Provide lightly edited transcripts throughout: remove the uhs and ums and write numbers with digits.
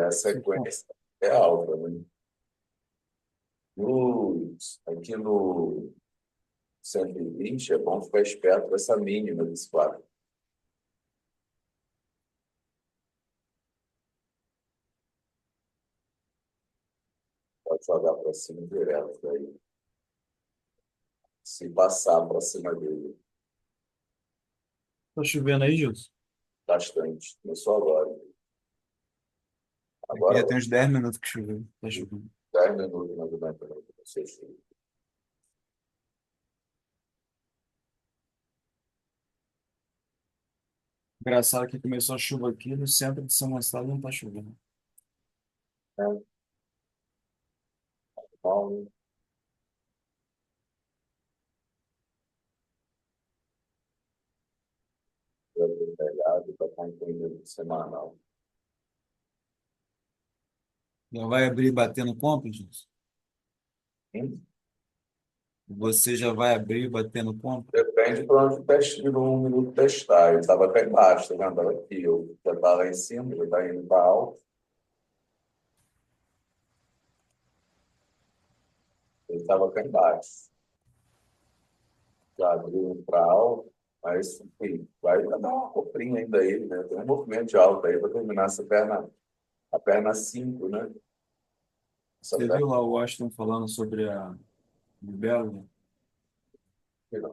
a Se for- sequência é alta, né? Aqui no 120 é bom ficar esperto com essa mínima desse quadro. Pode jogar para cima direto daí. Se passar para cima dele Tá chovendo aí, Gilson? bastante. Começou agora. Aqui Agora, já tem uns 10 minutos que choveu. Tá chovendo. 10 minutos mais ou menos para você. Engraçado que começou a chuva aqui no centro de São Gonçalo não tá chovendo. Né? Então, eu vou pegar para concluir semanal. Já vai abrir batendo compra, Gilson? Hum? Você já vai abrir batendo compra? Depende para onde tirou 1 minuto testar. Eu estava cá embaixo, tá vendo? Estava aqui. Eu já estava lá em cima, já está indo para alto. Ele estava cá embaixo. Já abriu para alto, mas enfim, vai dar uma coprinha ainda aí, né? Tem um movimento de alta aí para terminar essa perna, a perna 5, né? Essa Você perna. viu lá o Washington falando sobre a Libelo? Amanhã,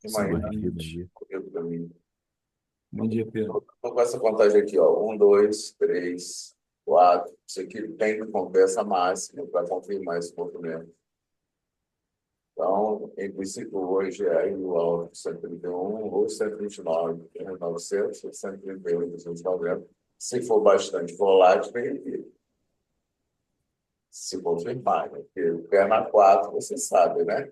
Bom dia, bom 120. dia. correndo para mim. Bom dia, Pedro. Estou com essa contagem aqui, ó. 1, 2, 3, 4. Isso aqui tem que romper essa máxima para confirmar esse movimento. Então, em princípio, hoje é aí o alvo 131 ou 129, 900, 131, 290. Se for bastante volátil, ele se confirmar, né? Porque o perna 4, você sabe, né?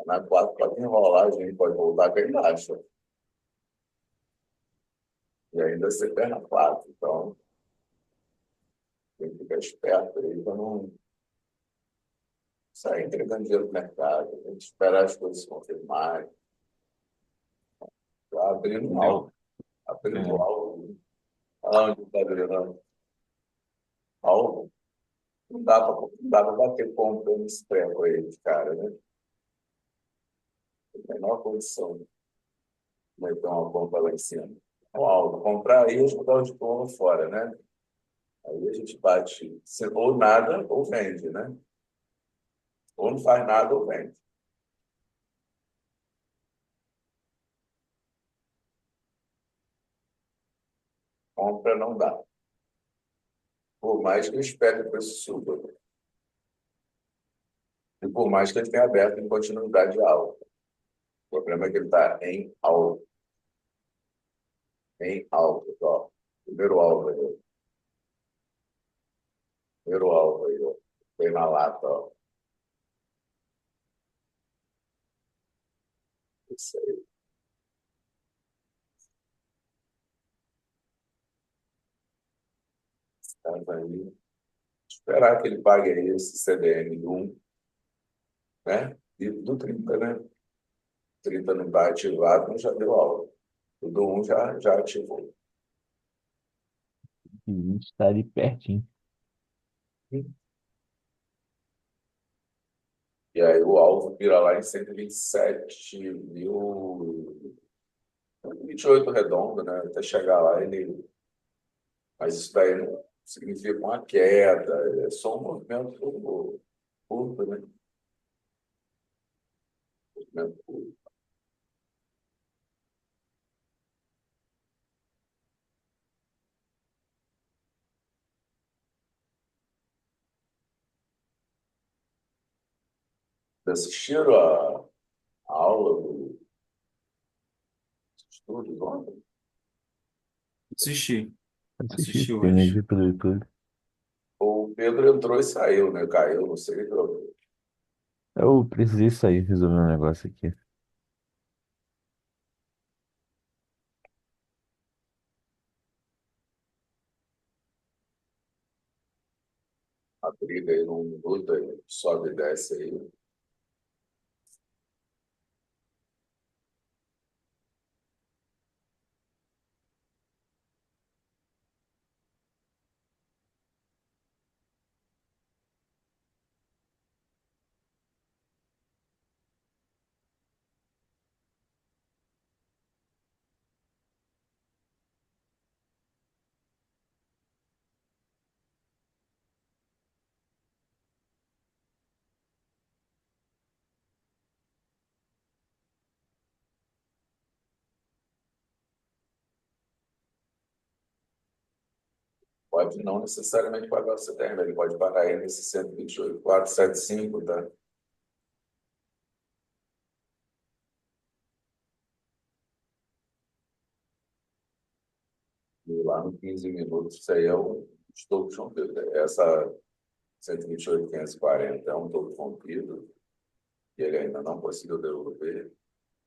Na 4 pode enrolar, a gente pode voltar para embaixo. E ainda ser perna 4. Então, tem que ficar esperto aí para não sair entregando dinheiro no mercado. Tem que esperar as coisas se confirmarem. Tá abrindo Entendeu? algo. Abrindo É. algo. Aonde está abrindo algo? Não dá para bater ponto nesse treco aí, cara, né? Tem a menor condição de meter uma bomba lá em cima. Então, algo, comprar aí e jogar o diploma fora, né? Aí a gente bate, ou nada ou vende, né? Ou não faz nada ou vende. Compra não dá. Por mais que eu espere que o preço suba. E por mais que ele tenha aberto em continuidade alta. O problema é que ele está em alta. Em alta, ó. Primeiro alvo aí, ó. Primeiro alvo aí, ó. Foi na lata, ó. Isso aí. Tá aí. Esperar que ele pague aí esse CDM do 1, né? E do 30, né? 30 não está ativado, mas já deu alta. O do 1 já ativou. A gente está ali pertinho. E aí o alvo vira lá em 127 mil, 28 redondo, né? Até chegar lá, ele. Mas isso daí não significa uma queda, é só um movimento curto, né? Movimento curto. Vocês assistiram a aula do estudo ontem? Assisti. Assisti, Assisti terminei de hoje. ver pelo YouTube. O Pedro entrou e saiu, né? Caiu, não sei. Eu precisei sair, resolver um negócio aqui. A briga aí não luta, sobe e desce aí. pode não necessariamente pagar o CTR, ele pode pagar aí nesse 128.475, tá? E lá no 15 minutos, isso aí é o estouro de João Pedro. Essa 128.540 é um touro rompido, e ele ainda não conseguiu devolver.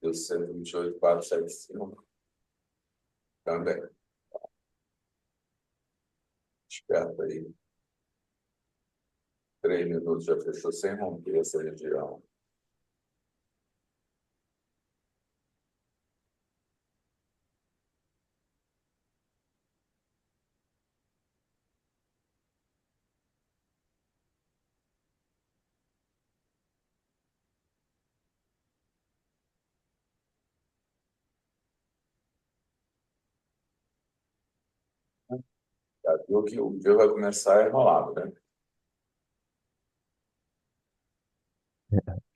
E o 128.475 também. Esperto aí. 3 minutos já fechou sem romper essa região. Já viu que o dia vai começar enrolado, né?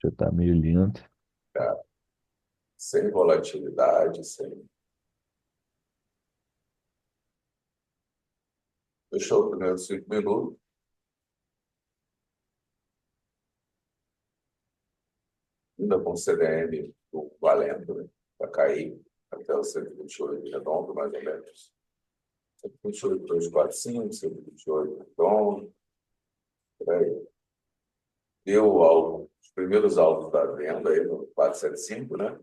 Já tá meio lindo. Já, sem volatilidade, sem. Fechou os primeiros 5 minutos. Ainda com o CDM valendo, né? Para cair até o 128 redondo, mais ou menos. 128, 245, 128 redondo, por aí. Deu o alvo, os primeiros alvos da venda aí no 475, né?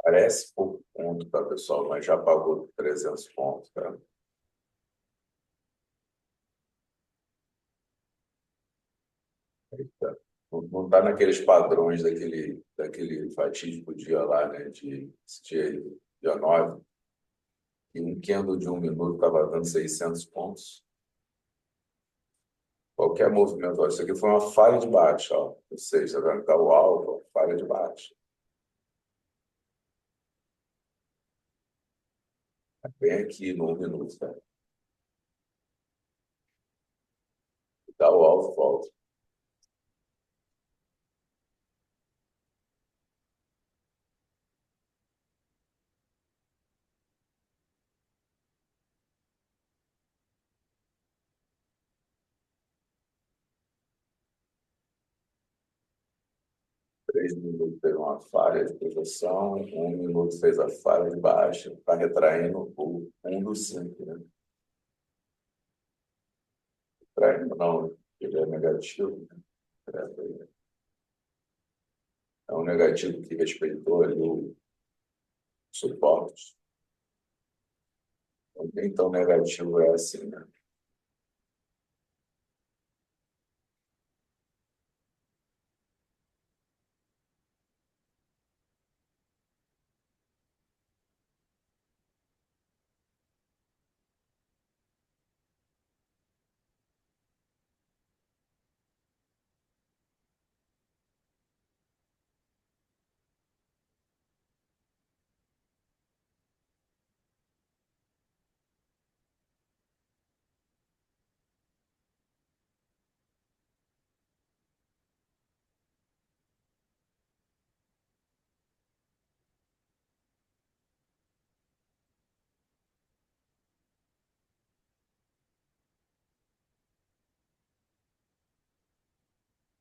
Parece pouco ponto, tá, pessoal? Mas já pagou 300 pontos, tá? Não está naqueles padrões daquele fatídico dia lá, né? Esse dia, aí, dia 9, e um candle de 1 minuto estava dando 600 pontos. Qualquer movimento, ó, isso aqui foi uma falha de baixa, ó. Ou seja, está vendo que tá o alvo, ó, falha de baixa. É bem aqui no 1 minuto, tá? Dá o alvo, volta. 3 minutos teve uma falha de projeção, 1 minuto fez a falha de baixa, está retraindo o 1 do 5, né? Retraindo não, ele é negativo, né? É um negativo que respeitou ali o suporte. Então, nem tão negativo é assim, né?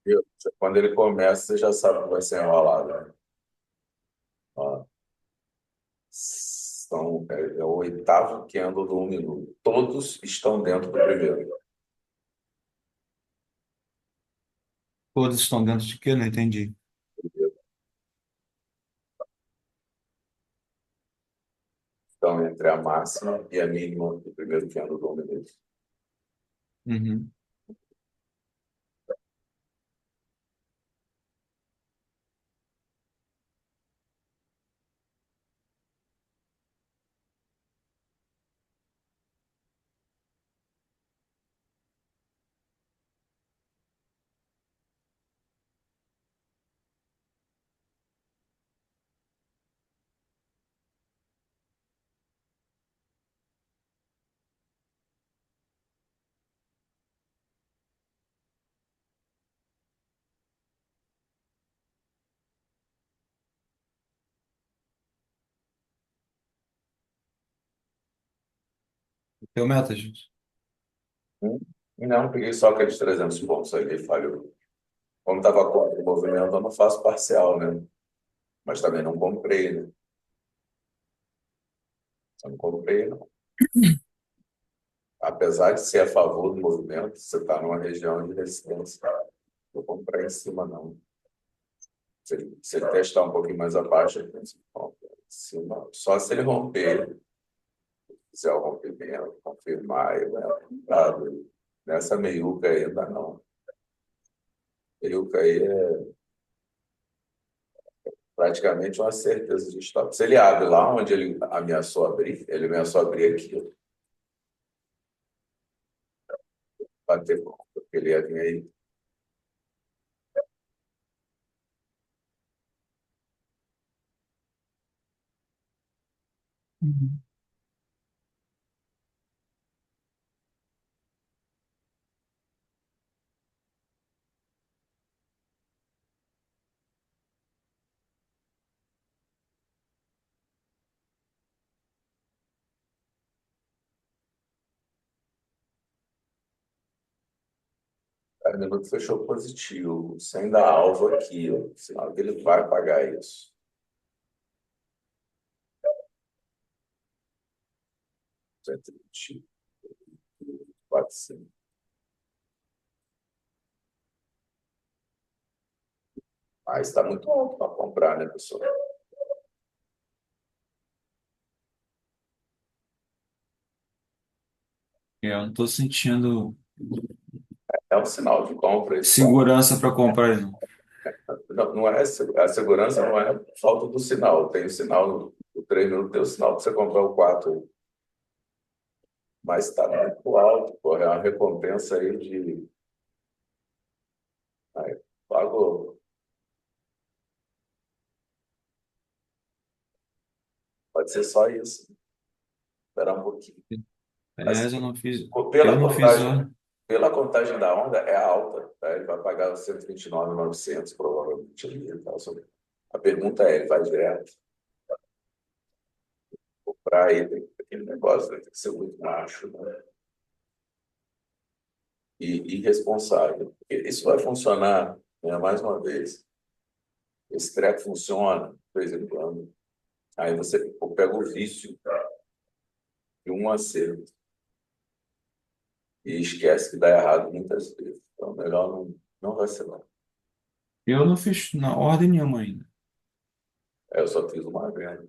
Viu? Quando ele começa, você já sabe que vai ser enrolado, né? Ó, é o oitavo candle do 1 minuto. Todos estão dentro do primeiro. Todos estão dentro de quê? Não entendi. Estão entre a máxima e a mínima do primeiro candle do 1 minuto. Uhum. Teu meta, gente. Hum? Não, peguei só aqueles 300 pontos ali, falhou. Como estava contra o movimento, eu não faço parcial, né? Mas também não comprei, né? Eu não comprei, não. Apesar de ser a favor do movimento, você está numa região de resistência. Vou comprar em cima, não. Se ele testar um pouquinho mais abaixo, ele pensa, compra em cima. Só se ele romper, fizer o rompimento, confirmar, ele é comprado. Nessa meiuca aí ainda não. Meiuca aí é praticamente uma certeza de stop. Se ele abre lá onde ele ameaçou abrir, ele ameaçou abrir aqui, bater conta, porque ele ia vir aí. Uhum. Cada minuto fechou positivo, sem dar alvo aqui, ó, sinal que ele vai pagar isso. 120, 400. Mas está muito alto para comprar, né, pessoal? Eu não tô sentindo É um sinal de compra esse ponto. segurança para comprar, não. Não, não é, a segurança não é falta do sinal. Tem o sinal, o 3 minutos tem o sinal para você comprar o 4. Mas está muito alto, pô, é uma recompensa aí de. Aí, pagou. Pode ser só isso. Esperar um pouquinho. Mas Aliás, eu não fiz. Eu pela não fiz contagem, hora. pela contagem da onda, é alta. Tá? Ele vai pagar os 129.900 provavelmente. Ali, e tal. A pergunta é: ele vai direto? Para ele, aquele negócio, né? Tem que ser muito macho, né? E irresponsável. Porque isso vai funcionar, né? Mais uma vez. Esse treco funciona, de vez em quando. Aí você pega o vício de um acerto e esquece que dá errado muitas vezes. Então, melhor não vai ser não. Eu não fiz na ordem nenhuma ainda. Eu só fiz uma venda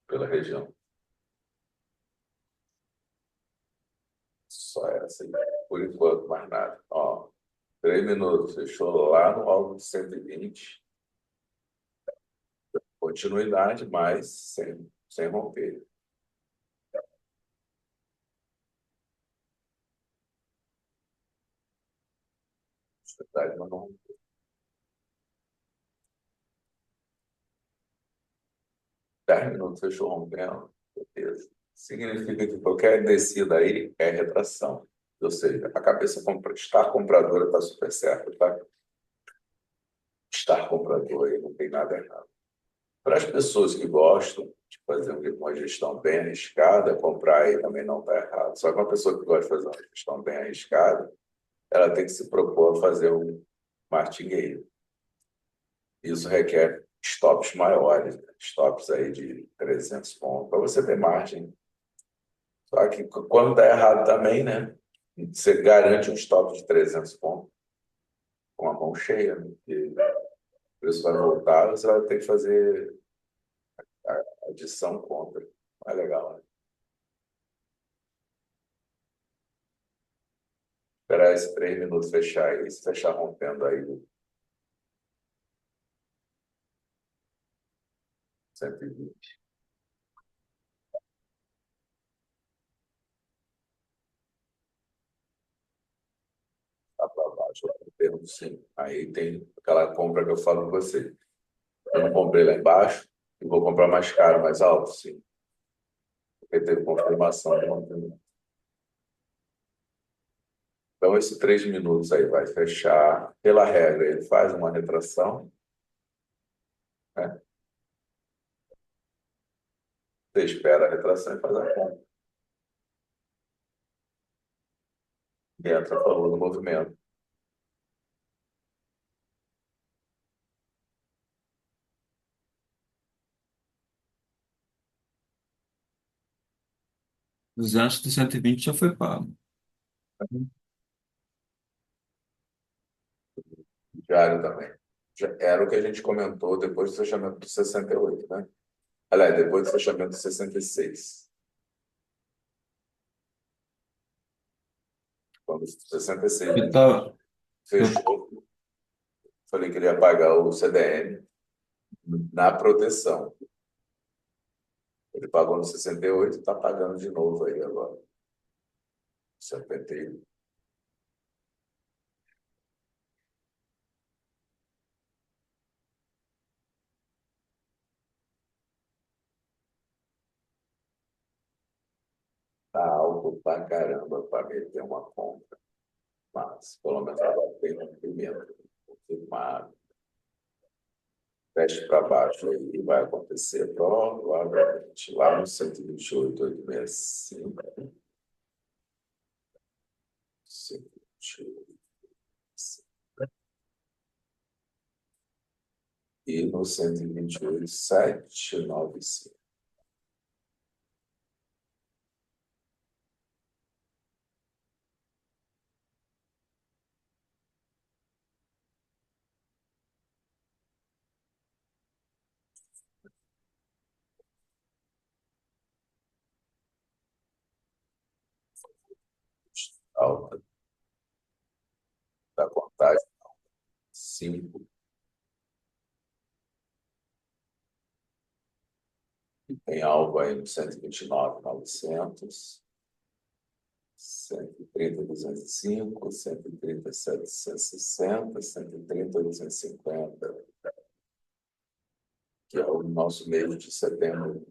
pela região. Só essa aí. Por enquanto, mais nada. Ó, 3 minutos. Fechou lá no alvo de 120. Continuidade, mas sem romper. Verdade, mas não. 10 minutos, fechou rompendo. Beleza. Significa que qualquer descida aí é retração. Ou seja, a cabeça estar compradora está super certa, tá? Estar comprador aí não tem nada errado. Para as pessoas que gostam de fazer uma gestão bem arriscada, comprar aí também não está errado. Só que uma pessoa que gosta de fazer uma gestão bem arriscada, ela tem que se propor a fazer um martingale. Isso requer stops maiores, né? Stops aí de 300 pontos, para você ter margem. Só que quando está errado também, né? Você garante um stop de 300 pontos com a mão cheia, né? Porque o preço vai voltar, você vai ter que fazer a adição contra. Não é legal, né? Esperar esses 3 minutos fechar aí, se fechar rompendo aí o 120, tá para baixo, lá no termo sim. Aí tem aquela compra que eu falo com você. Eu não comprei lá embaixo e vou comprar mais caro, mais alto, sim. Porque teve confirmação de rompimento. Então, esses 3 minutos aí vai fechar. Pela regra, ele faz uma retração, né? Você espera a retração e faz a compra. entra a favor do movimento. Os antes do 120 já foi pago. Diário também. Era o que a gente comentou depois do fechamento do 68, né? Aliás, depois do fechamento do 66. Quando o 66 Eu tava, eu, fechou, falei que ele ia pagar o CDM na proteção. Ele pagou no 68 e está pagando de novo aí agora. 71. Tá alto pra caramba para meter uma compra. Mas pelo menos agora tem um movimento confirmado. Teste para baixo aí vai acontecer provavelmente lá no 128,865. 128. E no 128,795. Alta da contagem 5. Tem algo aí no 129,900. 130,205, 130,760, 130,250, que é o nosso mês de setembro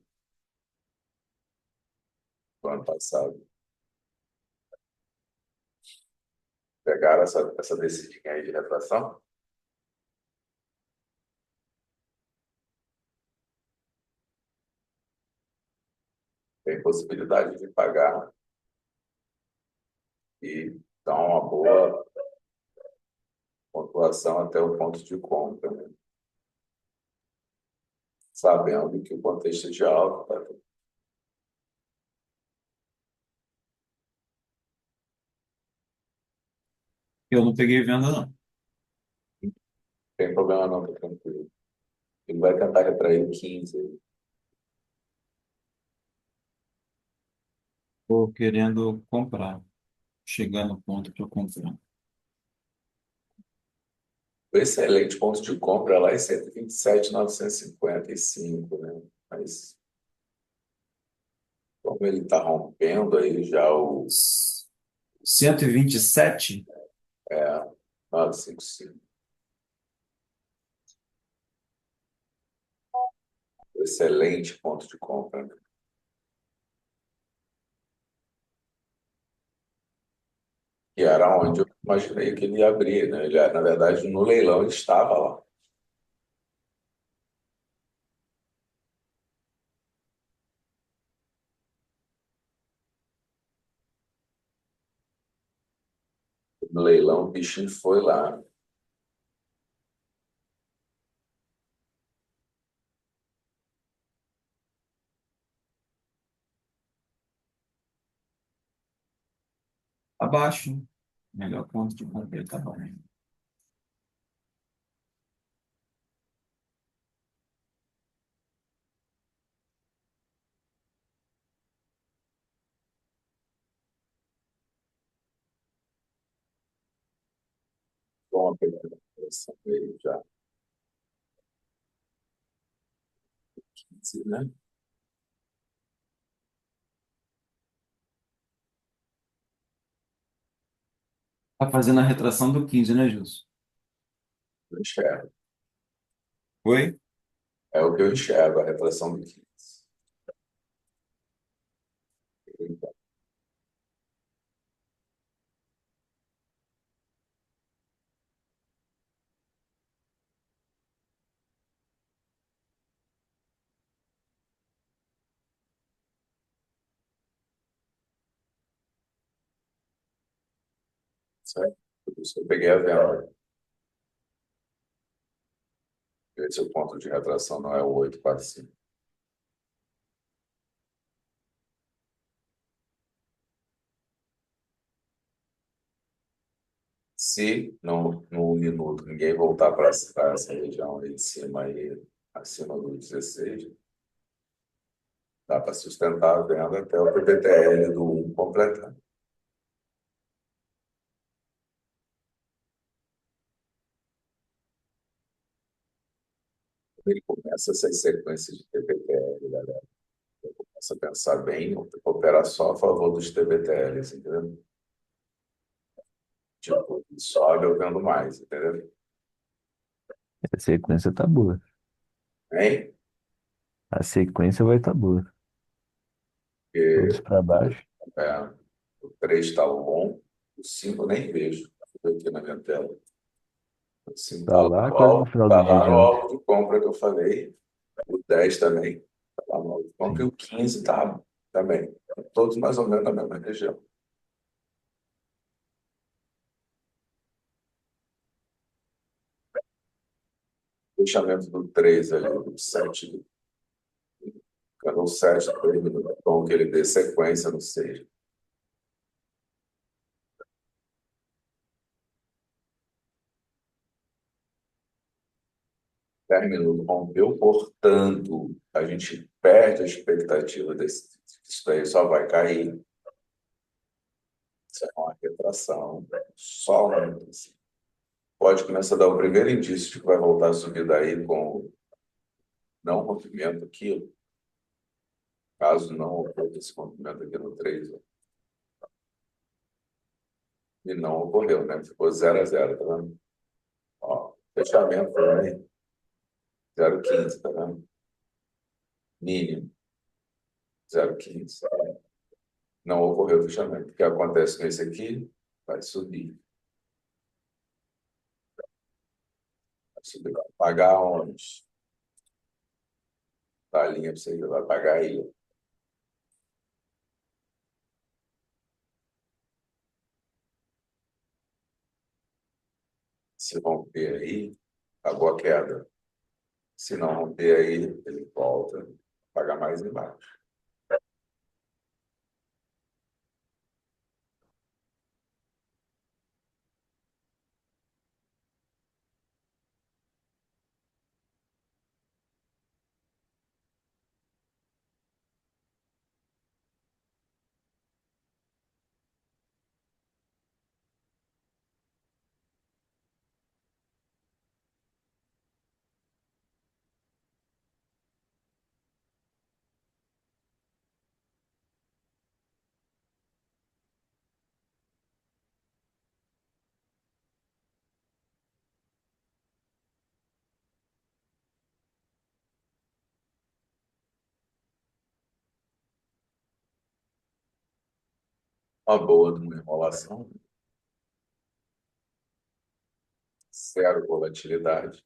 do ano passado. Pegaram essa descidinha aí de retração? Tem possibilidade de pagar e dar uma boa pontuação até o ponto de compra, né? Sabendo que o contexto é de alta, tá? Não eu não peguei venda, não. tem problema não, tá tranquilo. Ele vai tentar retrair 15. Estou querendo comprar. Chegar no ponto para comprar. O excelente ponto de compra lá é 127,955, né? Mas como ele está rompendo aí já o 127. 955, excelente ponto de compra, né? Que era onde eu imaginei que ele ia abrir, né? Ele, na verdade, no leilão ele estava lá. No leilão o bichinho foi lá. Abaixo. Melhor ponto de compra, tá bom. Com a primeira impressão dele já, 15, né? Tá fazendo a retração do 15, né, Gilson? Eu enxergo. Oi? É o que eu enxergo, a retração do 15. certo? Por isso que eu peguei a venda. Esse é o ponto de retração, não é o 845. Se no minuto ninguém voltar para essa região aí de cima, aí, acima do 16, dá para sustentar a venda até o PBTL do 1 completar. Ele começa essas sequências de TBTL, galera. Começa a pensar bem, operar só a favor dos TBTLs, entendeu? Tipo, sobe eu vendo mais, entendeu? A sequência tá boa. Hein? A sequência vai tá boa. Todos Porque pra baixo. é, o 3 está bom, o 5 eu nem vejo. Vou ver aqui na minha tela. O 5 Tá lá quase no final tá do dia lá de no ontem. alvo de compra que eu falei. O 10 também. Tá lá no alvo de compra. E Sim. o 15 tá também. Todos mais ou menos na mesma região. Fechamento do 3 ali, do 7, canal 7, 3 minutos. Bom que ele dê sequência no 6. 10 minutos rompeu, portanto, a gente perde a expectativa disso daí só vai cair. Isso é uma retração, só uma retração. Pode começar a dar o primeiro indício de que vai voltar a subir daí com não rompimento aqui, caso não ocorra esse rompimento aqui no 3, ó. E não ocorreu, né? Ficou 0 a 0, tá vendo? Ó, fechamento também, 0,15, tá vendo? Mínimo, 0,15. Não ocorreu o fechamento. O que acontece com esse aqui? Vai subir. Vai subir. Vai pagar onde? Tá a linha para você vai pagar aí. Se romper aí, acabou a queda. Se não romper aí, ele volta, paga mais embaixo. Uma boa de uma enrolação, zero volatilidade.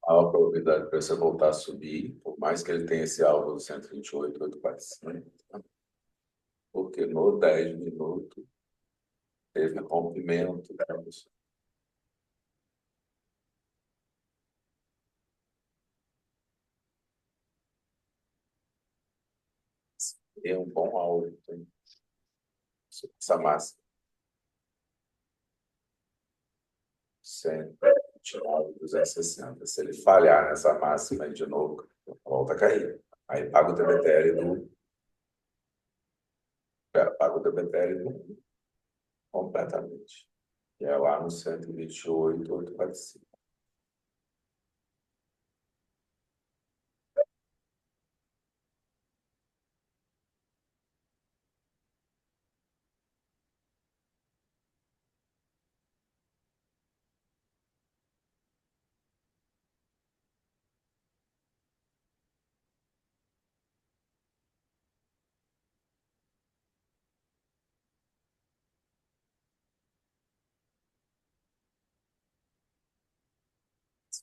A probabilidade para você voltar a subir, por mais que ele tenha esse alvo do 128, 845, porque no 10 minutos teve rompimento, né? É um bom alvo, então, essa massa 129, 260. Se ele falhar nessa máxima aí de novo, volta a cair. Aí paga o TBTL paga o TBTL completamente. Que é lá no 128, 845.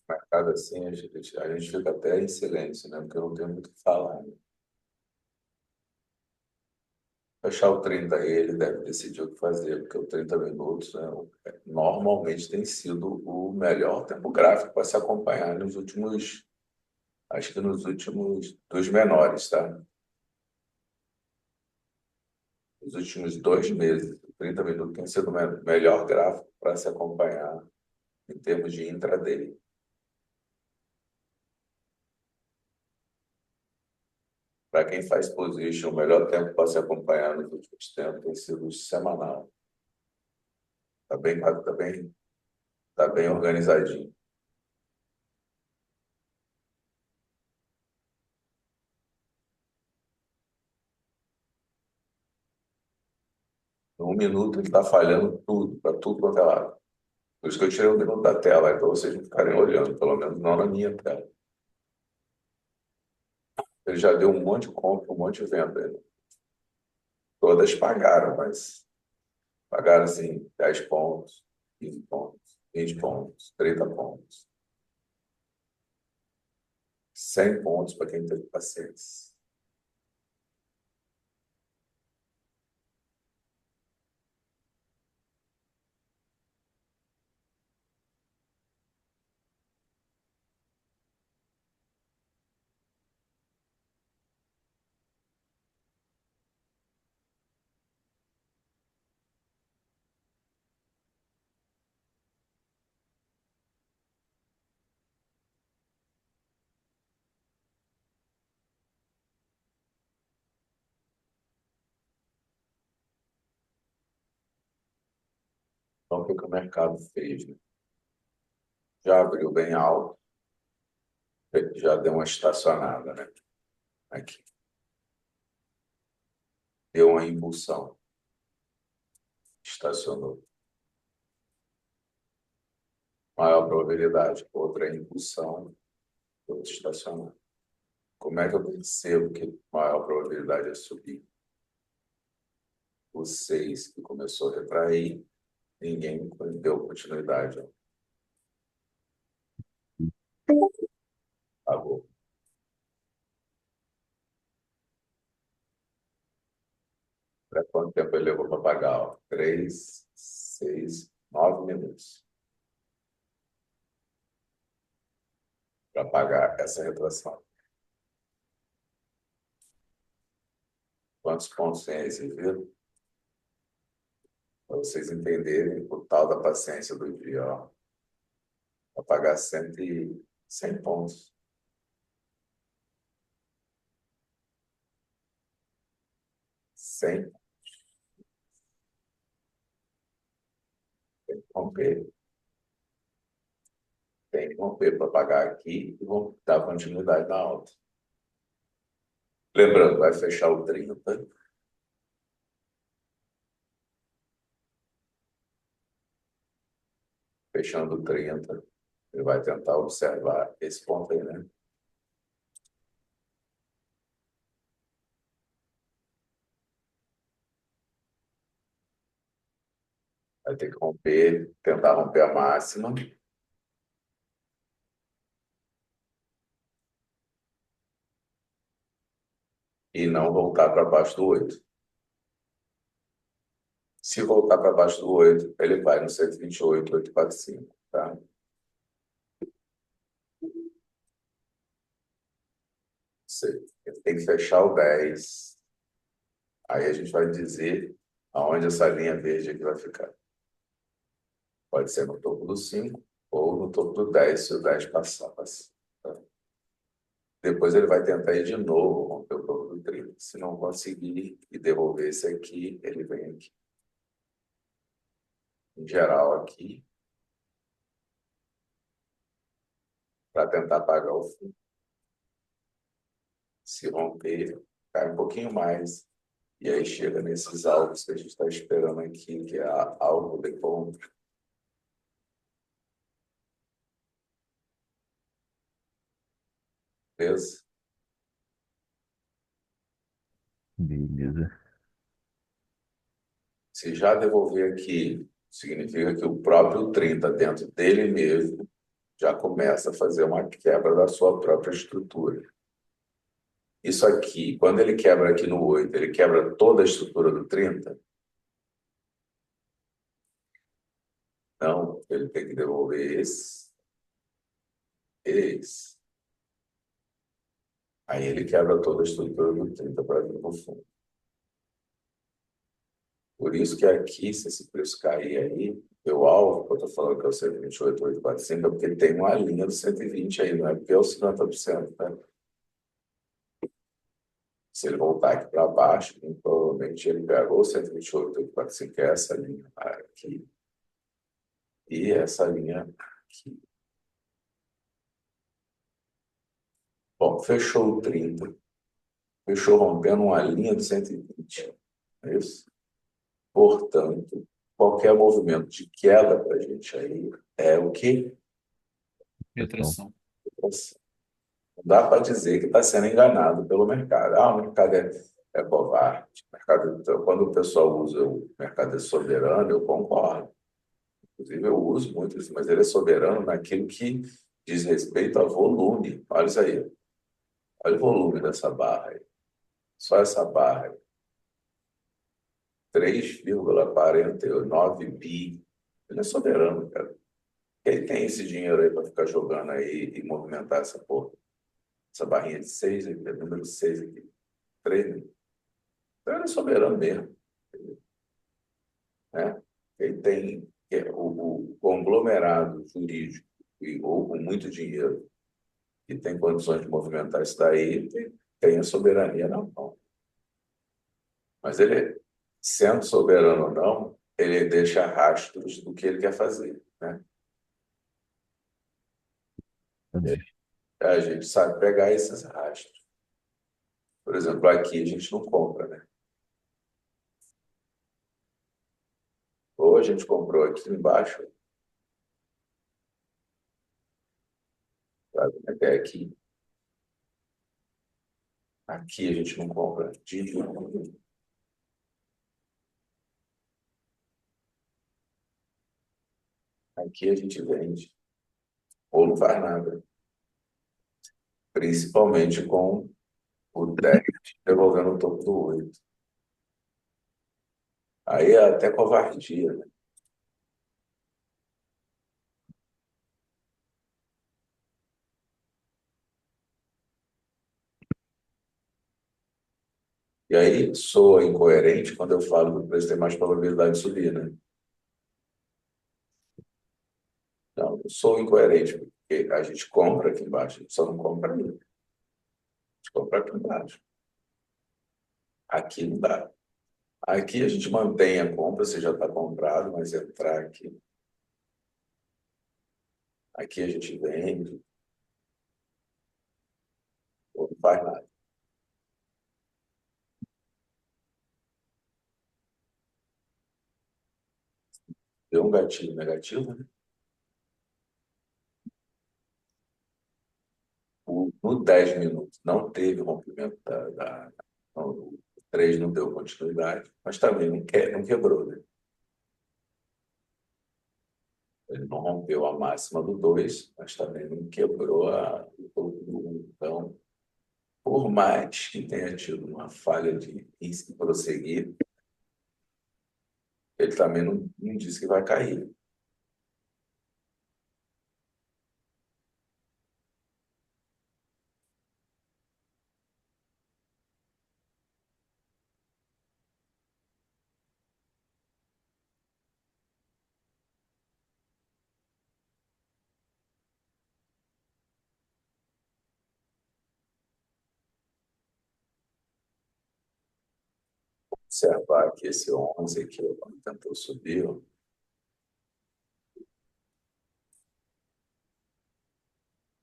Mercado assim, a gente fica até em silêncio, né? Porque eu não tenho muito o que falar, né? Fechar o 30 aí, ele deve decidir o que fazer, porque o 30 minutos, né, normalmente tem sido o melhor tempo gráfico para se acompanhar nos últimos, acho que nos últimos, dos menores, tá? Nos últimos 2 meses, o 30 minutos tem sido o melhor gráfico para se acompanhar em termos de intraday. Para quem faz position, o melhor tempo para se acompanhar nos últimos tempos tem sido o semanal. Tá bem organizadinho. Em 1 minuto ele está falhando tudo, para tudo quanto é lado. Por isso que eu tirei 1 minuto da tela, para vocês não ficarem olhando, pelo menos não na minha tela. Ele já deu um monte de compra, um monte de venda. Todas pagaram, mas pagaram assim 10 pontos, 15 pontos, 20 pontos, 30 pontos, 100 pontos para quem teve paciência. Então, o que que o mercado fez, né? Já abriu bem alto, já deu uma estacionada, né? Aqui. Deu uma impulsão, estacionou. Maior probabilidade. Outra é impulsão, outra estacionar. Como é que eu percebo que maior probabilidade é subir? O 6 que começou a retrair, ninguém deu continuidade. Pagou. Para quanto tempo ele levou para pagar? Ó? 3, 6, 9 minutos para pagar essa retração. Quantos pontos tem aí, vocês viram? Para vocês entenderem o tal da paciência do dia, ó. Para pagar 100 pontos. 100, tem que romper. Tem que romper para pagar aqui e vão dar continuidade na alta. Lembrando, vai fechar o 30, fechando o 30, ele vai tentar observar esse ponto aí, né? Vai ter que romper, tentar romper a máxima. E não voltar para baixo do 8. Se voltar para baixo do 8, ele vai no 128, 845, tá? Ele tem que fechar o 10. Aí a gente vai dizer aonde essa linha verde aqui vai ficar. Pode ser no topo do 5 ou no topo do 10, se o 10 passar. Tá? Depois ele vai tentar ir de novo, romper o topo do 30. Se não conseguir e devolver esse aqui, ele vem aqui. Em geral, aqui, para tentar pagar o fundo. Se romper, cai um pouquinho mais. E aí chega nesses alvos que a gente está esperando aqui, que é alvo de compra. Beleza? Beleza. Se já devolver aqui, significa que o próprio 30 dentro dele mesmo já começa a fazer uma quebra da sua própria estrutura. Isso aqui, quando ele quebra aqui no 8, ele quebra toda a estrutura do 30. Então, ele tem que devolver esse. Aí ele quebra toda a estrutura do 30 para vir no fundo. Por isso que aqui, se esse preço cair aí, meu alvo, que eu estou falando que é o 128,845, é porque tem uma linha do 120 aí, não é porque é o 50%, né? Se ele voltar aqui para baixo, provavelmente ele pegou o 128,845, que é essa linha aqui, e essa linha aqui. Bom, fechou o 30, fechou rompendo uma linha do 120, é isso? Portanto, qualquer movimento de queda para a gente aí é o quê? Então, Retração. Não dá para dizer que está sendo enganado pelo mercado. Ah, o mercado é covarde. Então, quando o pessoal usa o mercado é soberano, eu concordo. Inclusive, eu uso muito isso, mas ele é soberano naquilo que diz respeito a volume. Olha isso aí. Olha o volume dessa barra aí. Só essa barra aí. 3,49 bi. Ele é soberano, cara. Quem tem esse dinheiro aí para ficar jogando aí e movimentar essa porra? Essa barrinha de 6, número 6 aqui. 3, né? Então ele é soberano mesmo, né? Ele tem o conglomerado jurídico ou com muito dinheiro que tem condições de movimentar isso daí, tem a soberania na mão. Mas ele, sendo soberano ou não, ele deixa rastros do que ele quer fazer, né? entendi. A gente sabe pegar esses rastros. Por exemplo, aqui a gente não compra, né? Ou a gente comprou aqui embaixo, sabe? Até aqui. Aqui a gente não compra de jeito nenhum. Aqui a gente vende ou não faz nada. Principalmente com o 10 devolvendo o topo do 8. Aí é até covardia, né? E aí soa incoerente quando eu falo que o preço tem mais probabilidade de subir, né? Não sou incoerente, porque a gente compra aqui embaixo, a gente só não compra ali. A gente compra aqui embaixo. Aqui não dá. Aqui a gente mantém a compra, você já está comprado, mas entrar aqui. Aqui a gente vende, ou não faz nada. Deu um gatilho negativo, né? No 10 minutos não teve rompimento não, o 3 não deu continuidade, mas também não quebrou, né? Ele não rompeu a máxima do 2, mas também não quebrou o topo do 1. Então, por mais que tenha tido uma falha em se prosseguir, ele também não disse que vai cair. Observar que esse 11 aqui, quando tentou subir,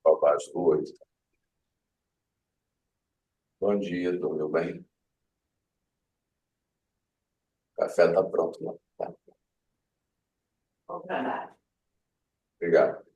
para baixo do 8. Bom dia, dormiu bem? O café está pronto lá. Tá? Obrigado.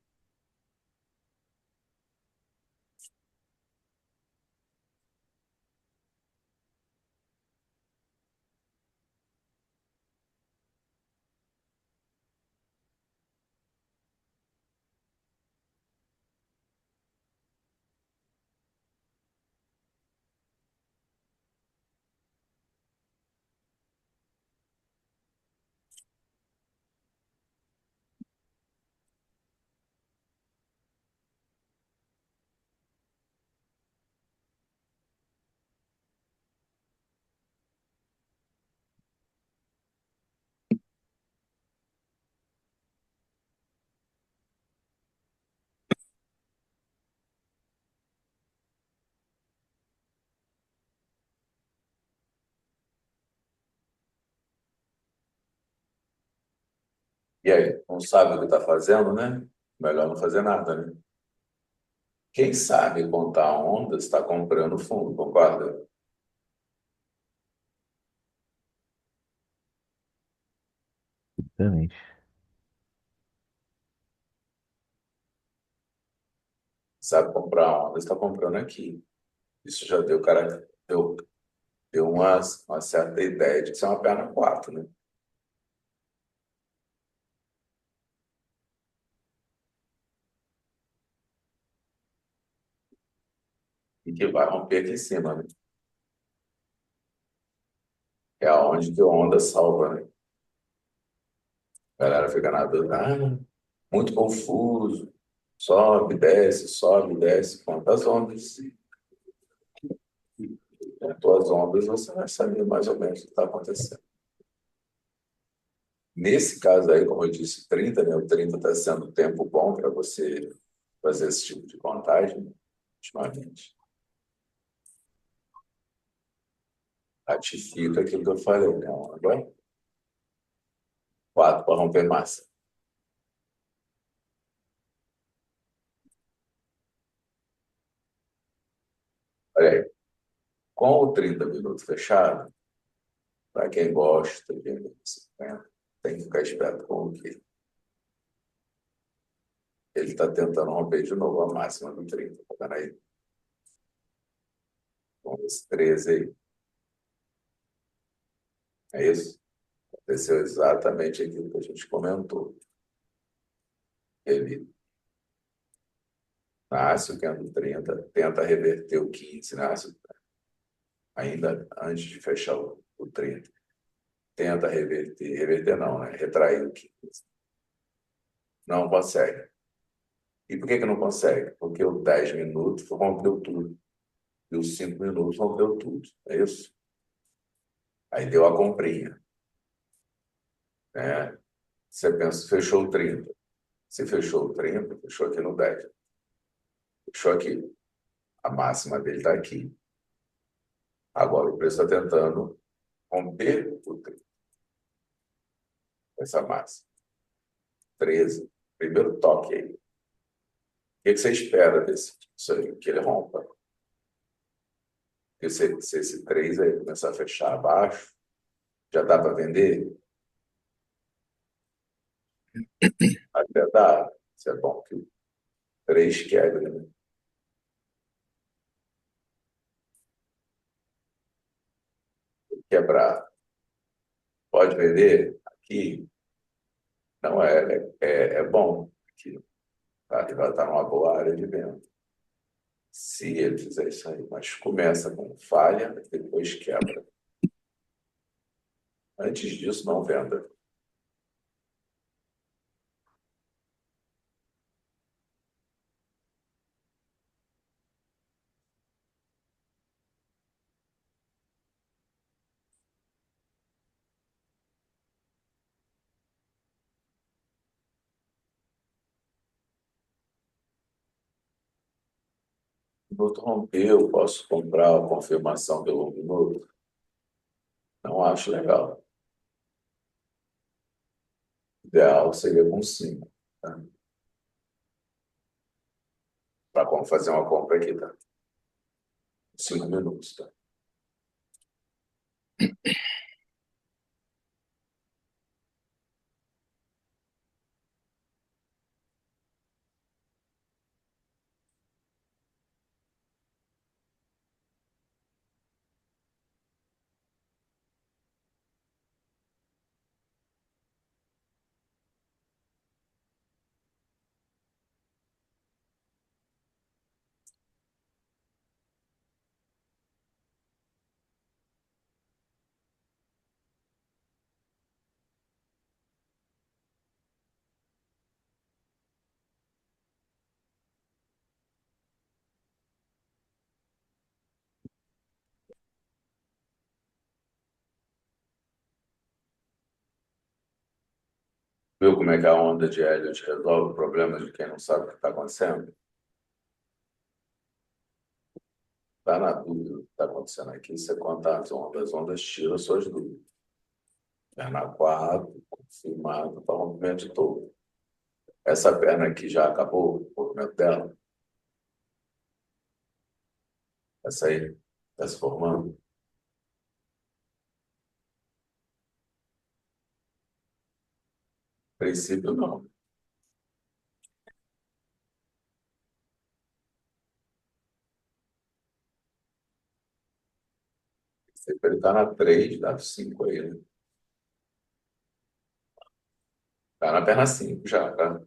E aí, não sabe o que está fazendo, né? Melhor não fazer nada, né? Quem sabe contar onda está comprando fundo, concorda? Exatamente. Sabe comprar onda, está comprando aqui. Isso já deu uma certa ideia de que isso é uma perna 4, né? E que vai romper aqui em cima, né? É aonde que a onda salva, né? A galera fica na dúvida, muito confuso, sobe, desce, quantas ondas. Contou as ondas, você vai saber mais ou menos o que está acontecendo. Nesse caso aí, como eu disse, 30, né? O 30 está sendo um tempo bom para você fazer esse tipo de contagem, ultimamente. Ratifica aquilo que eu falei, né? Agora, 4 para romper massa. Olha aí, com o 30 minutos fechado, para quem gosta de 50, tem que ficar esperto com o que ele está tentando romper de novo a máxima do 30. Tá vendo aí? Com esse 13 aí. É isso? Aconteceu exatamente aquilo que a gente comentou. Ele nasce o candle 30, tenta reverter o 15, nasce ainda antes de fechar o 30. Tenta reverter não, né? Retrair o 15. Não consegue. E por que que não consegue? Porque o 10 minutos rompeu tudo. E os 5 minutos rompeu tudo. É isso? Aí deu a comprinha, né? Você pensa, fechou o 30. Se fechou o 30, fechou aqui no 10. Fechou aqui. A máxima dele está aqui. Agora o preço está tentando romper o 30, essa máxima. 13. Primeiro toque aí. O que você espera desse isso aí? Que ele rompa. Porque se esse 3 aí começar a fechar abaixo, já dá para vender? Até dá. Isso é bom que o 3 quebre, né? Quebrar. Pode vender? Aqui não é bom. Aqui, tá? Ele vai estar numa boa área de venda. Se ele fizer isso aí, mas começa com falha, depois quebra. Antes disso, não venda. Minuto rompeu, posso comprar a confirmação pelo minuto? Não acho legal. O ideal seria com 5. Tá? Para fazer uma compra aqui, tá? 5 minutos, tá? Viu como é que a onda de Elliott resolve o problema de quem não sabe o que está acontecendo? Está na dúvida do que está acontecendo aqui, você conta as ondas tiram suas dúvidas. Perna 4, confirmado para rompimento de topo. Essa perna aqui já acabou o movimento dela. Essa aí está se formando. A princípio, não. Ele está na 3, dá 5 aí, né? Está na perna 5 já, tá?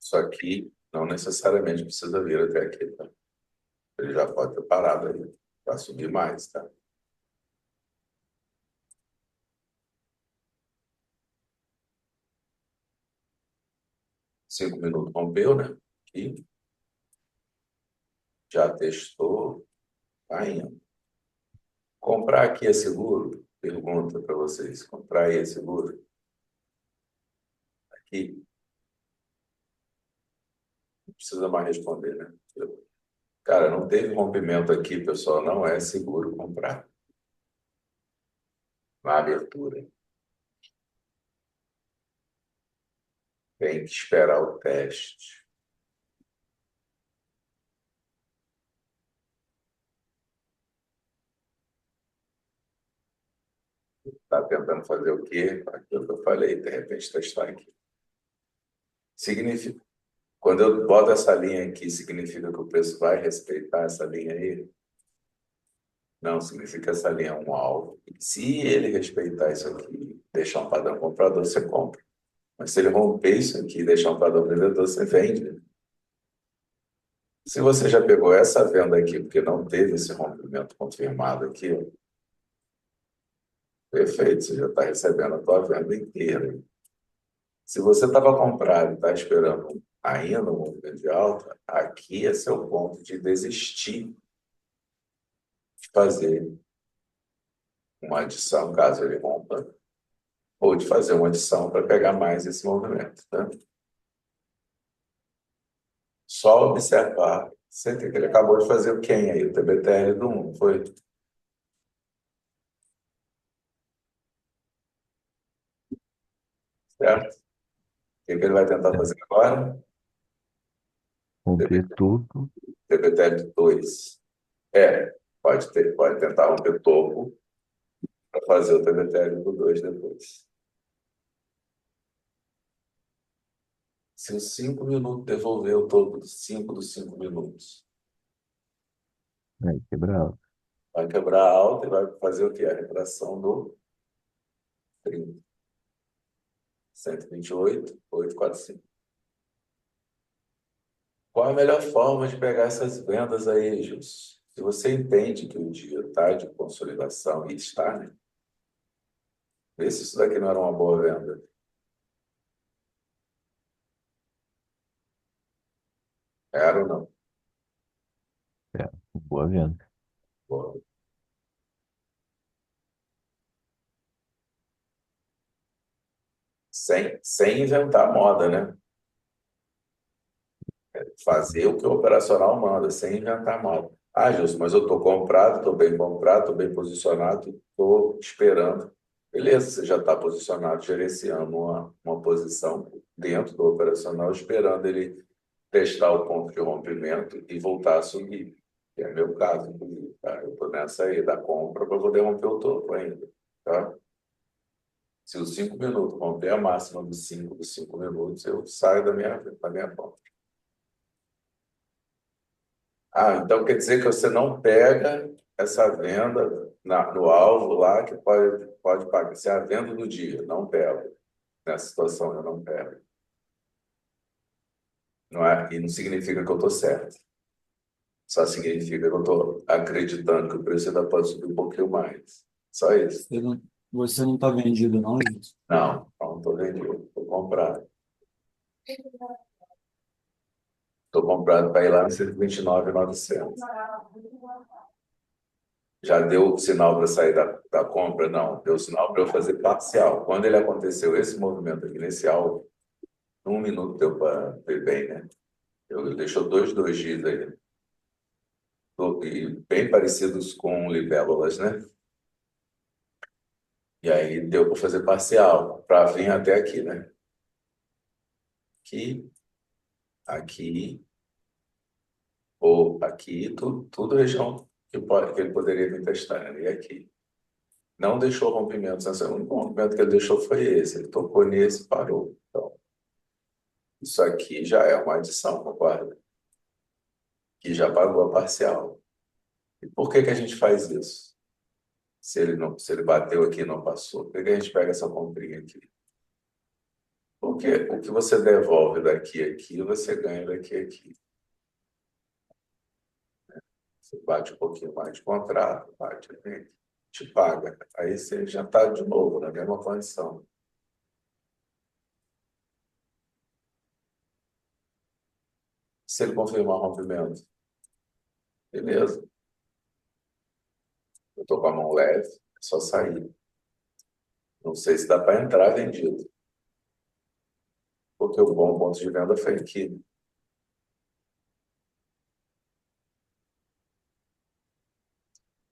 Isso aqui não necessariamente precisa vir até aqui, tá? Ele já pode ter parado aí para subir mais, tá? 5 minutos rompeu, né? Aqui, já testou, tá indo. Comprar aqui é seguro? Pergunta para vocês. Comprar aí é seguro? Aqui, não precisa mais responder, né? Cara, não teve rompimento aqui, pessoal. Não é seguro comprar na abertura. Tem que esperar o teste. Está tentando fazer o quê? Aquilo que eu falei, de repente testar aqui. Significa, quando eu boto essa linha aqui, significa que o preço vai respeitar essa linha aí? Não, significa que essa linha é um alvo. Se ele respeitar isso aqui, deixar um padrão comprador, você compra. Mas se ele romper isso aqui e deixar um padrão vendedor, você vende. Se você já pegou essa venda aqui, porque não teve esse rompimento confirmado aqui, ó, perfeito, você já está recebendo a tua venda inteira. Se você estava comprado e está esperando ainda um movimento de alta, aqui é seu ponto de desistir de fazer uma adição, caso ele rompa, ou de fazer uma adição para pegar mais esse movimento, tá? Só observar. Você tem que ele acabou de fazer o quem aí? O TBTL do 1, foi? Certo? O que que ele vai tentar É, fazer agora? romper tudo. TBTL do 2. Pode tentar romper topo para fazer o TBTL do 2 depois. Se os 5 minutos devolver o topo dos 5 minutos, Aí, quebrar. vai quebrar a alta e vai fazer o quê? A retração do 30. 128, 845. Qual a melhor forma de pegar essas vendas aí, Gilson? Se você entende que o dia está de consolidação e está, né? Vê se isso daqui não era uma boa venda. Era ou não? É, boa venda. Boa. Sem inventar moda, né? Fazer o que o operacional manda, sem inventar moda. Ah, Gilson, mas eu estou comprado, estou bem comprado, estou bem posicionado, estou esperando Beleza, você já está posicionado, gerenciando uma posição dentro do operacional, esperando ele testar o ponto de rompimento e voltar a subir. Que é meu caso, inclusive, tá? Eu estou nessa aí da compra para poder romper o topo ainda, tá? Se os 5 minutos romper a máxima dos 5 minutos, eu saio da minha conta. Ah, então quer dizer que você não pega essa venda no alvo lá que pode pagar. Se é a venda do dia, não pego. Nessa situação eu não pego. Não é? E não significa que eu estou certo. Só significa que eu estou acreditando que o preço ainda pode subir um pouquinho mais. Só isso. Você não está vendido, não, gente? Não estou vendendo. Estou comprado. Estou comprado para ir lá no 129.900. Já deu sinal para sair da compra? Não. Deu sinal para eu fazer parcial. Quando ele aconteceu, esse movimento aqui nesse alvo, 1 minuto deu para ver bem, né? Ele deixou dois Gs aí. E bem parecidos com libélulas, né? E aí deu para fazer parcial, para vir até aqui, né? Aqui, aqui, ou aqui, tudo região que ele poderia vir testar, né? E aqui. Não deixou rompimentos. O único rompimento que ele deixou foi esse. Ele tocou nesse e parou. Então, isso aqui já é uma adição, concorda? Que já pagou a parcial. E por que que a gente faz isso? Se ele bateu aqui e não passou, por que que a gente pega essa comprinha aqui? Porque o que você devolve daqui a aqui, você ganha daqui a aqui. Você bate um pouquinho mais de contrato, bate aqui, te paga. Aí você já está de novo na mesma condição. Se ele confirmar o rompimento, beleza. Eu estou com a mão leve, é só sair. Não sei se dá para entrar vendido, porque o bom ponto de venda foi aqui.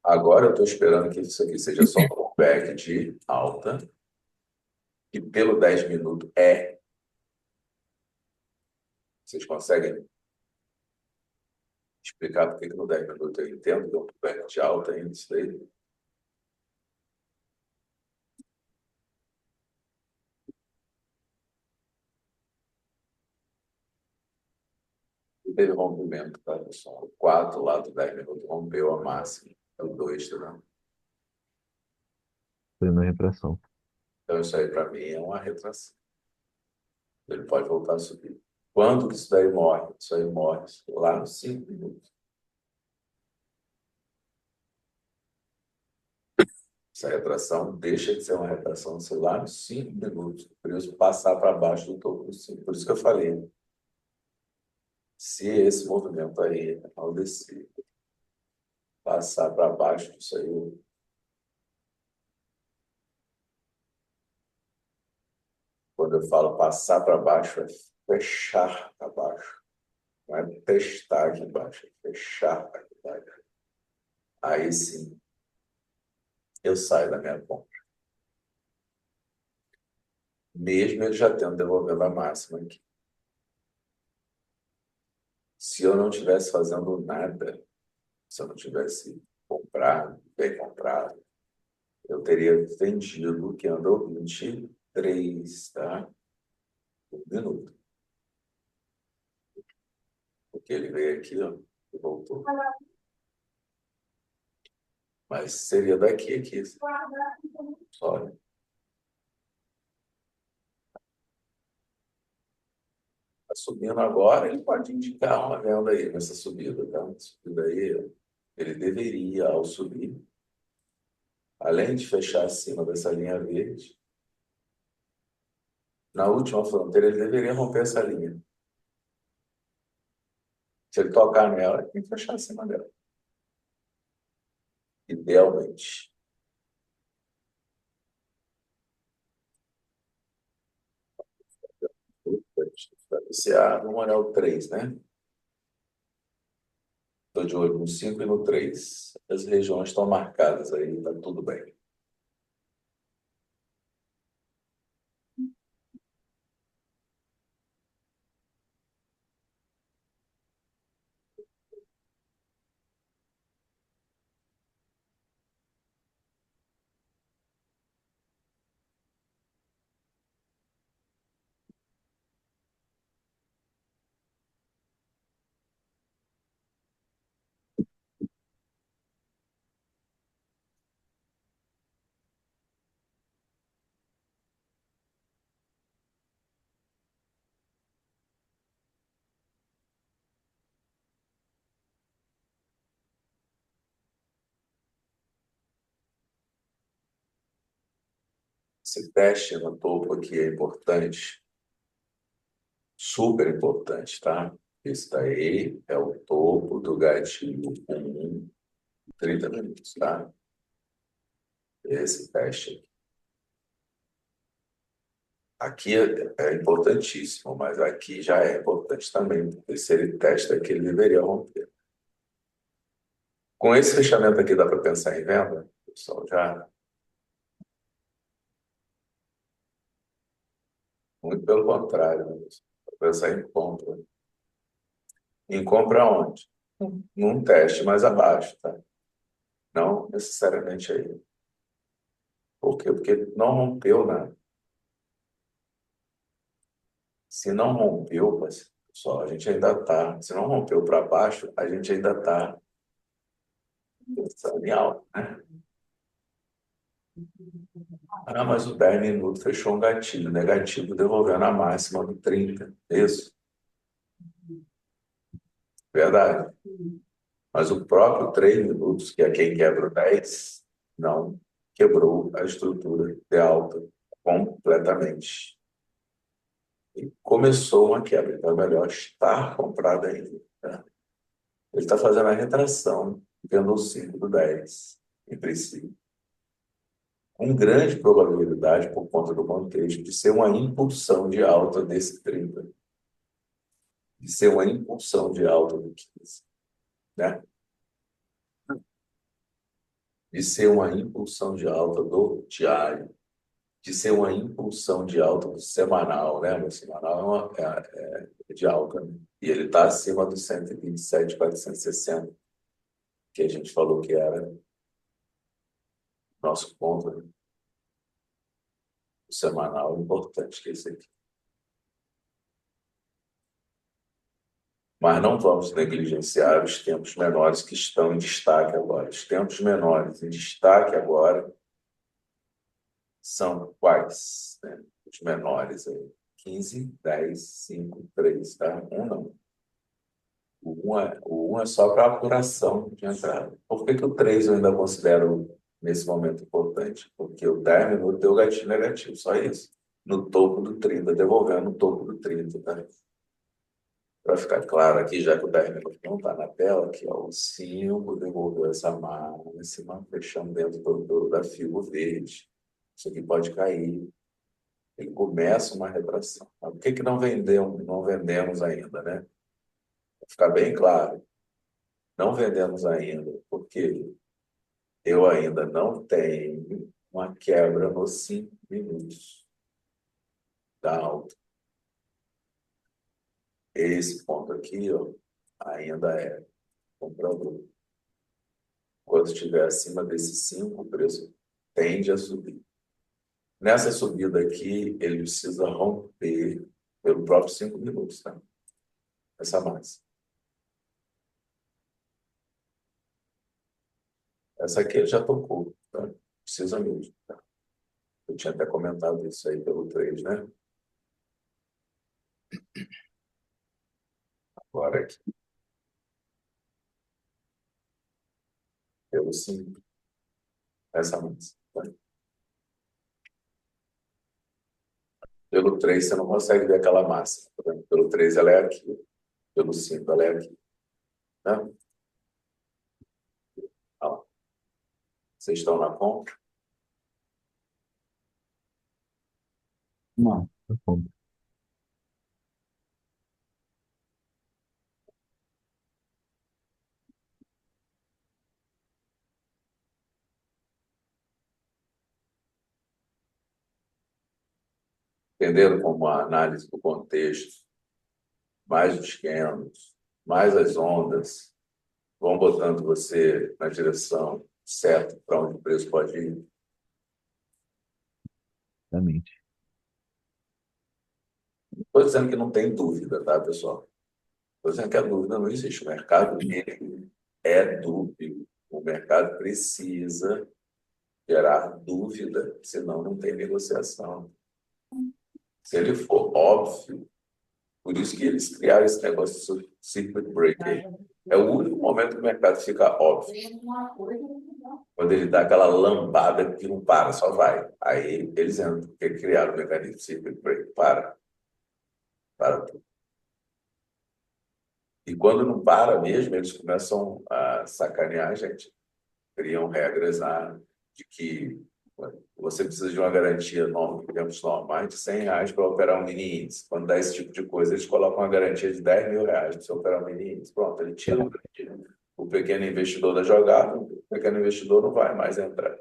Agora eu estou esperando que isso aqui seja só um pullback de alta, e pelo 10 minutos é. Vocês conseguem explicar por que no 10 minutos eu entendo que é um pullback de alta ainda isso daí? E teve rompimento, tá, pessoal? O 4 lá do 10 minutos rompeu a máxima. É o 2, tá vendo? Foi a minha impressão. Então isso aí para mim é uma retração. Ele pode voltar a subir. Quando que isso daí morre? Isso aí morre lá nos 5 minutos. Essa retração deixa de ser uma retração, sei lá, nos 5 minutos. Por isso, passar para baixo do topo dos 5. Por isso que eu falei, se esse movimento aí, ao descer, passar para baixo disso aí, quando eu falo passar para baixo, é fechar para baixo. Não é testar aqui embaixo, é fechar aqui embaixo. Aí sim, eu saio da minha compra. Mesmo ele já tendo devolvido a máxima aqui. Se eu não estivesse fazendo nada, se eu não tivesse comprado, bem comprado, eu teria vendido que andou 23, tá? Um minuto. Porque ele veio aqui, ó, e voltou. Mas seria daqui a aqui. Olha, está subindo agora, ele pode indicar uma venda aí nessa subida, tá? Subida aí, ele deveria, ao subir, além de fechar acima dessa linha verde, na última fronteira, ele deveria romper essa linha. Se ele tocar nela, ele tem que fechar acima dela. Idealmente. Vamos olhar o 3, né? Estou de olho no 5 e no 3. As regiões estão marcadas aí, está tudo bem. Esse teste no topo aqui é importante, super importante, tá? Isso daí é o topo do gatilho com 30 minutos, tá? Esse teste aqui é importantíssimo, mas aqui já é importante também, porque se ele testa aqui, ele deveria romper. Com esse fechamento aqui, dá para pensar em venda, pessoal, já? Muito pelo contrário, né? Para pensar em compra. Em compra onde? Num teste mais abaixo, tá? Não necessariamente aí. Por quê? Porque não rompeu nada. Se não rompeu, pessoal, a gente ainda está. Se não rompeu para baixo, a gente ainda está em alta, né? Ah, mas o 10 minutos fechou um gatilho negativo, devolvendo a máxima do 30. Isso, verdade. Mas o próprio 3 minutos, que é quem quebra o 10, não quebrou a estrutura de alta completamente. E começou uma quebra, então é melhor estar comprado ainda, né? Ele está fazendo a retração, vendo o 5 do 10, em princípio. Com grande probabilidade, por conta do contexto, de ser uma impulsão de alta desse 30, de ser uma impulsão de alta do 15, né? De ser uma impulsão de alta do diário, de ser uma impulsão de alta do semanal, né? O semanal é de alta, né? E ele está acima dos 127.460, que a gente falou que era nosso ponto, né? O semanal importante, que é esse aqui. Mas não vamos negligenciar os tempos menores que estão em destaque agora. Os tempos menores em destaque agora são quais, né? Os menores aí. 15, 10, 5, 3, tá? Um não. O 1 é só para apuração de entrada. Por que que o 3 eu ainda considero nesse momento importante? Porque o 10 minutos deu gatilho negativo, só isso. No topo do 30, devolvendo no topo do 30, tá? Para ficar claro aqui, já que o 10 minutos não está na tela, aqui, ó, o 5 devolveu essa máxima, fechando dentro da fibra verde. Isso aqui pode cair. Ele começa uma retração. Mas por que que não vendemos ainda, né? Para ficar bem claro, não vendemos ainda, porque eu ainda não tenho uma quebra nos 5 minutos da alta. Esse ponto aqui, ó, ainda é comprador. Quando estiver acima desses 5, o preço tende a subir. Nessa subida aqui, ele precisa romper pelo próprio 5 minutos, tá? Essa máxima. Essa aqui ele já tocou, tá? Precisa mesmo, tá? Eu tinha até comentado isso aí pelo 3, né? Agora aqui, pelo 5, essa máxima, tá? Pelo 3 você não consegue ver aquela máxima, tá vendo? Pelo 3 ela é aqui, pelo 5 ela é aqui, tá? Ó, vocês estão na compra? Não, tá bom. Entenderam como a análise do contexto, mais os candles, mais as ondas, vão botando você na direção certa para onde o preço pode ir? Exatamente. Estou dizendo que não tem dúvida, tá, pessoal? Estou dizendo que a dúvida não existe. O mercado ele é dúbio. O mercado precisa gerar dúvida, senão não tem negociação. Se ele for óbvio, por isso que eles criaram esse negócio de circuit break aí. É o único momento que o mercado fica óbvio. Quando ele dá aquela lambada que não para, só vai. Aí eles entram, porque criaram o mecanismo de circuit break. Para tudo. E quando não para mesmo, eles começam a sacanear a gente. Criam regras lá de que você precisa de uma garantia normal, digamos, normais de R$ 100 para operar um mini índice. Quando dá esse tipo de coisa, eles colocam uma garantia de R$ 10.000 para você operar um mini índice. Pronto, ele tira o pequeno investidor da jogada, o pequeno investidor não vai mais entrar.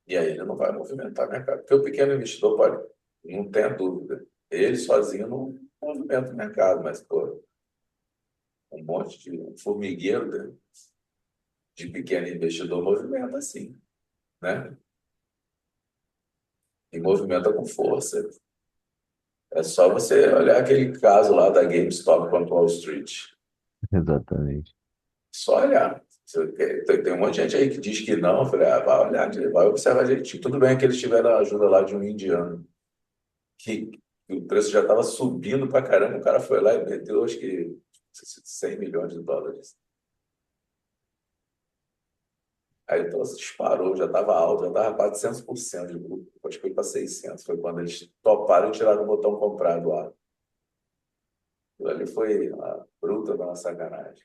E aí ele não vai movimentar o mercado. Porque o pequeno investidor pode, não tenha dúvida, ele sozinho não movimenta o mercado, mas, pô, um monte de um formigueiro de pequeno investidor movimenta sim, né? E movimenta com força. É só você olhar aquele caso lá da GameStop contra Wall Street. Exatamente. Só olhar. Tem um monte de gente aí que diz que não. Eu falei, vai olhar, vai observar direitinho. Tudo bem que eles tiveram a ajuda lá de um indiano, que o preço já estava subindo pra caramba. O cara foi lá e meteu, acho que, 100 milhões de dólares. Aí então disparou, já estava alto, já estava 400% de lucro. Acho que foi para 600. Foi quando eles toparam e tiraram o botão comprado lá. Aquilo ali foi uma bruta de uma sacanagem.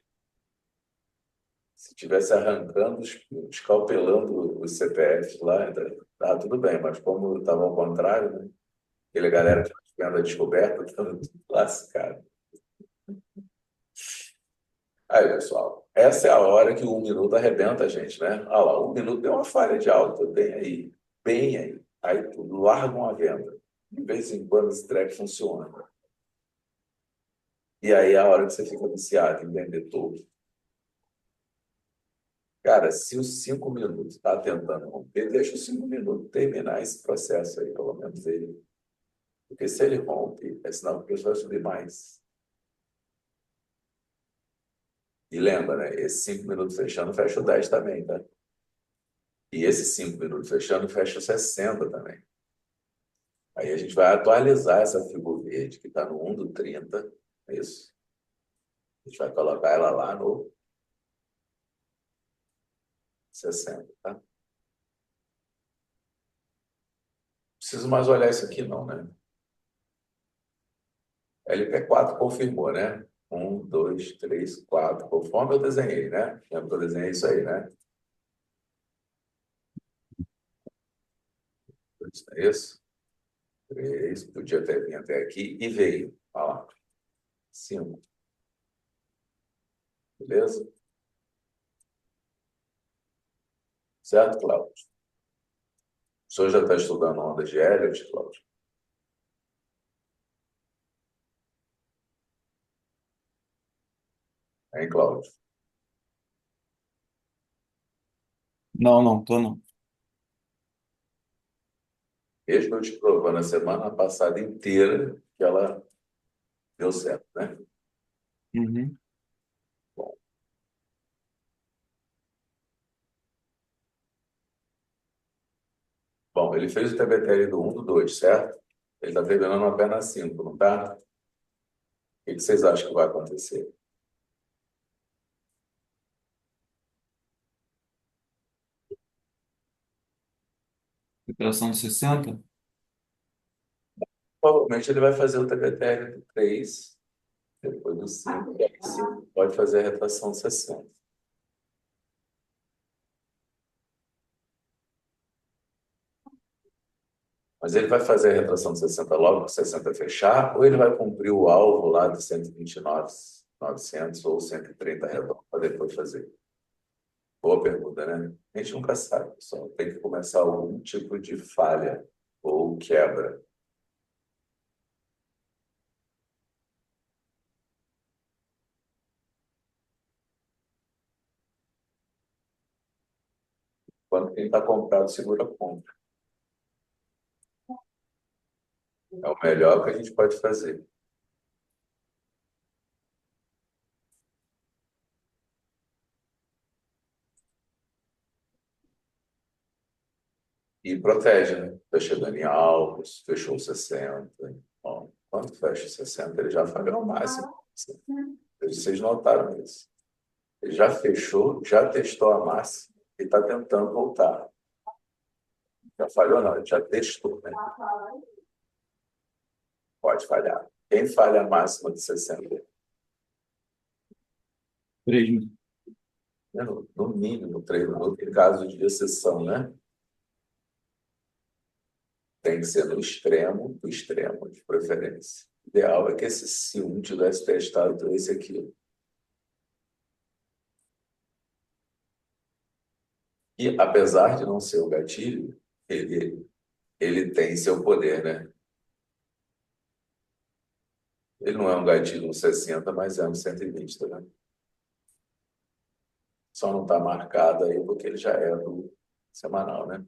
Se tivesse arrancando, escalpelando os CPFs lá, tá tudo bem, mas como estava ao contrário, né? Aquela galera que estava a descoberta, estava tudo lascado. Aí, pessoal, essa é a hora que o 1 minuto arrebenta a gente, né? Olha lá, 1 minuto deu uma falha de alta, bem aí, bem aí. Aí tudo, largam a venda. De vez em quando esse treco funciona. E aí é a hora que você fica viciado em vender tudo. Cara, se os 5 minutos está tentando romper, deixa os 5 minutos terminar esse processo aí, pelo menos ele. Porque se ele rompe, é sinal que o preço vai subir mais. E lembra, né? Esses 5 minutos fechando, fecha o 10 também, tá? E esses 5 minutos fechando, fecha o 60 também. Aí a gente vai atualizar essa figura verde, que está no 1 do 30, é isso. A gente vai colocar ela lá no 60, tá? Não preciso mais olhar isso aqui, não, né? LP4 confirmou, né? 1, 2, 3, 4, conforme eu desenhei, né? Lembra que eu desenhei isso aí, né? É isso? 3, podia ter vindo até aqui e veio. Olha lá. 5, beleza? Certo, Cláudio? O senhor já está estudando ondas de Elliott, Cláudio? Hein, Cláudio? Não, não, tô não. Mesmo eu te provando a semana passada inteira que ela deu certo, né? Uhum. Bom, ele fez o TBTL do 1 do 2, certo? Ele está terminando a perna 5, não está? O que vocês acham que vai acontecer? Operação de 60? Provavelmente ele vai fazer o TBTL do 3, depois do 5, e aí sim pode fazer a retração de 60. Mas ele vai fazer a retração de 60 logo que 60 fechar, ou ele vai cumprir o alvo lá de 129, 900 ou 130 redondo para depois fazer? Boa pergunta, né? A gente nunca sabe, só tem que começar algum tipo de falha ou quebra. Quando quem está comprado segura a compra. É o melhor que a gente pode fazer. E protege, né? Está chegando em alvos, fechou 60. Bom, Quando fecha 60, ele já falhou ao máximo. Vocês notaram isso. Ele já fechou, já testou a máxima e está tentando voltar. Já falhou, não, ele já testou, né? Pode falhar. Quem falha a máxima de 60? 3 minutos. No mínimo 3 minutos, em caso de exceção, né? Tem que ser no extremo, do extremo, de preferência. O ideal é que esse C1 tivesse testado esse aqui. E, apesar de não ser o gatilho, ele tem seu poder, né? Ele não é um gatilho no 60, mas é no 120, tá vendo? Só não está marcado aí porque ele já é do semanal, né?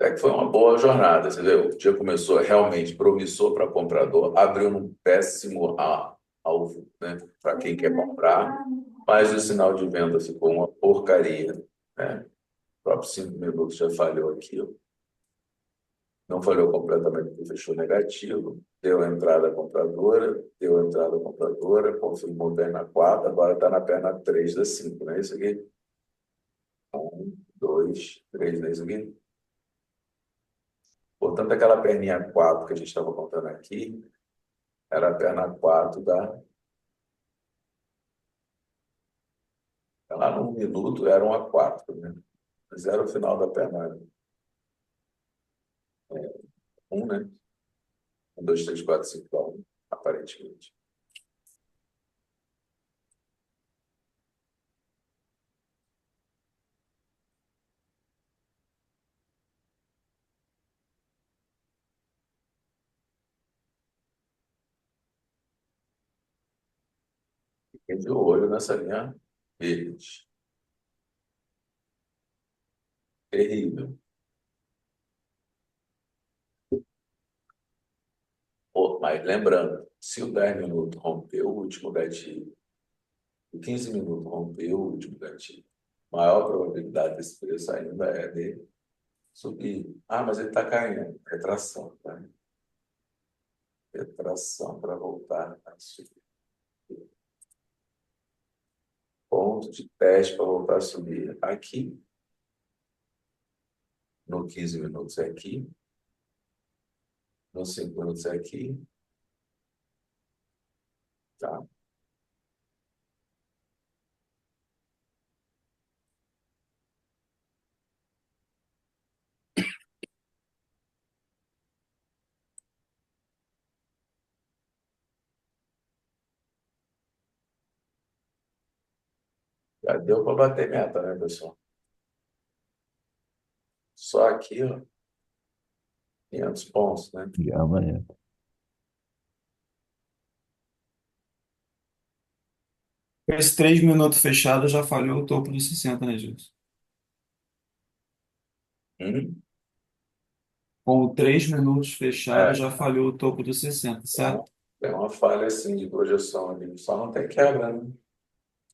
É que foi uma boa jornada, entendeu? O dia começou realmente promissor para comprador, abriu num péssimo alvo, né? Para quem quer comprar, mas o sinal de venda ficou uma porcaria, né? Os próprios 5 minutos já falhou aquilo. Não falhou completamente porque fechou negativo, deu entrada compradora, confirmou perna 4, agora está na perna 3 da 5, não é isso aqui? 2, 3, não é isso aqui? Portanto, aquela perninha 4 que a gente estava contando aqui, era a perna 4 da. Lá no minuto era uma 4, né? Mas era o final da perna 1, né? 1, 2, 3, 4, 5, 1, aparentemente. Fiquei de olho nessa linha verde. Terrível. Pô, mas lembrando, se o 10 minutos rompeu o último gatilho, o 15 minutos rompeu o último gatilho, maior probabilidade desse preço ainda é de subir. Ah, mas ele está caindo. Retração, tá? Retração para voltar a subir. Ponto de teste para voltar a subir. Aqui, no 15 minutos é aqui, no 5 minutos é aqui, tá? Já deu para bater meta, né, pessoal? Só aqui, ó, 500 pontos, né? Já amanhã. Com esses 3 minutos fechados já falhou o topo dos 60, né, Gilson? Hum? Com 3 minutos fechados É, já falhou o topo dos 60, certo? tem uma falha assim de projeção ali, só não tem quebra, né?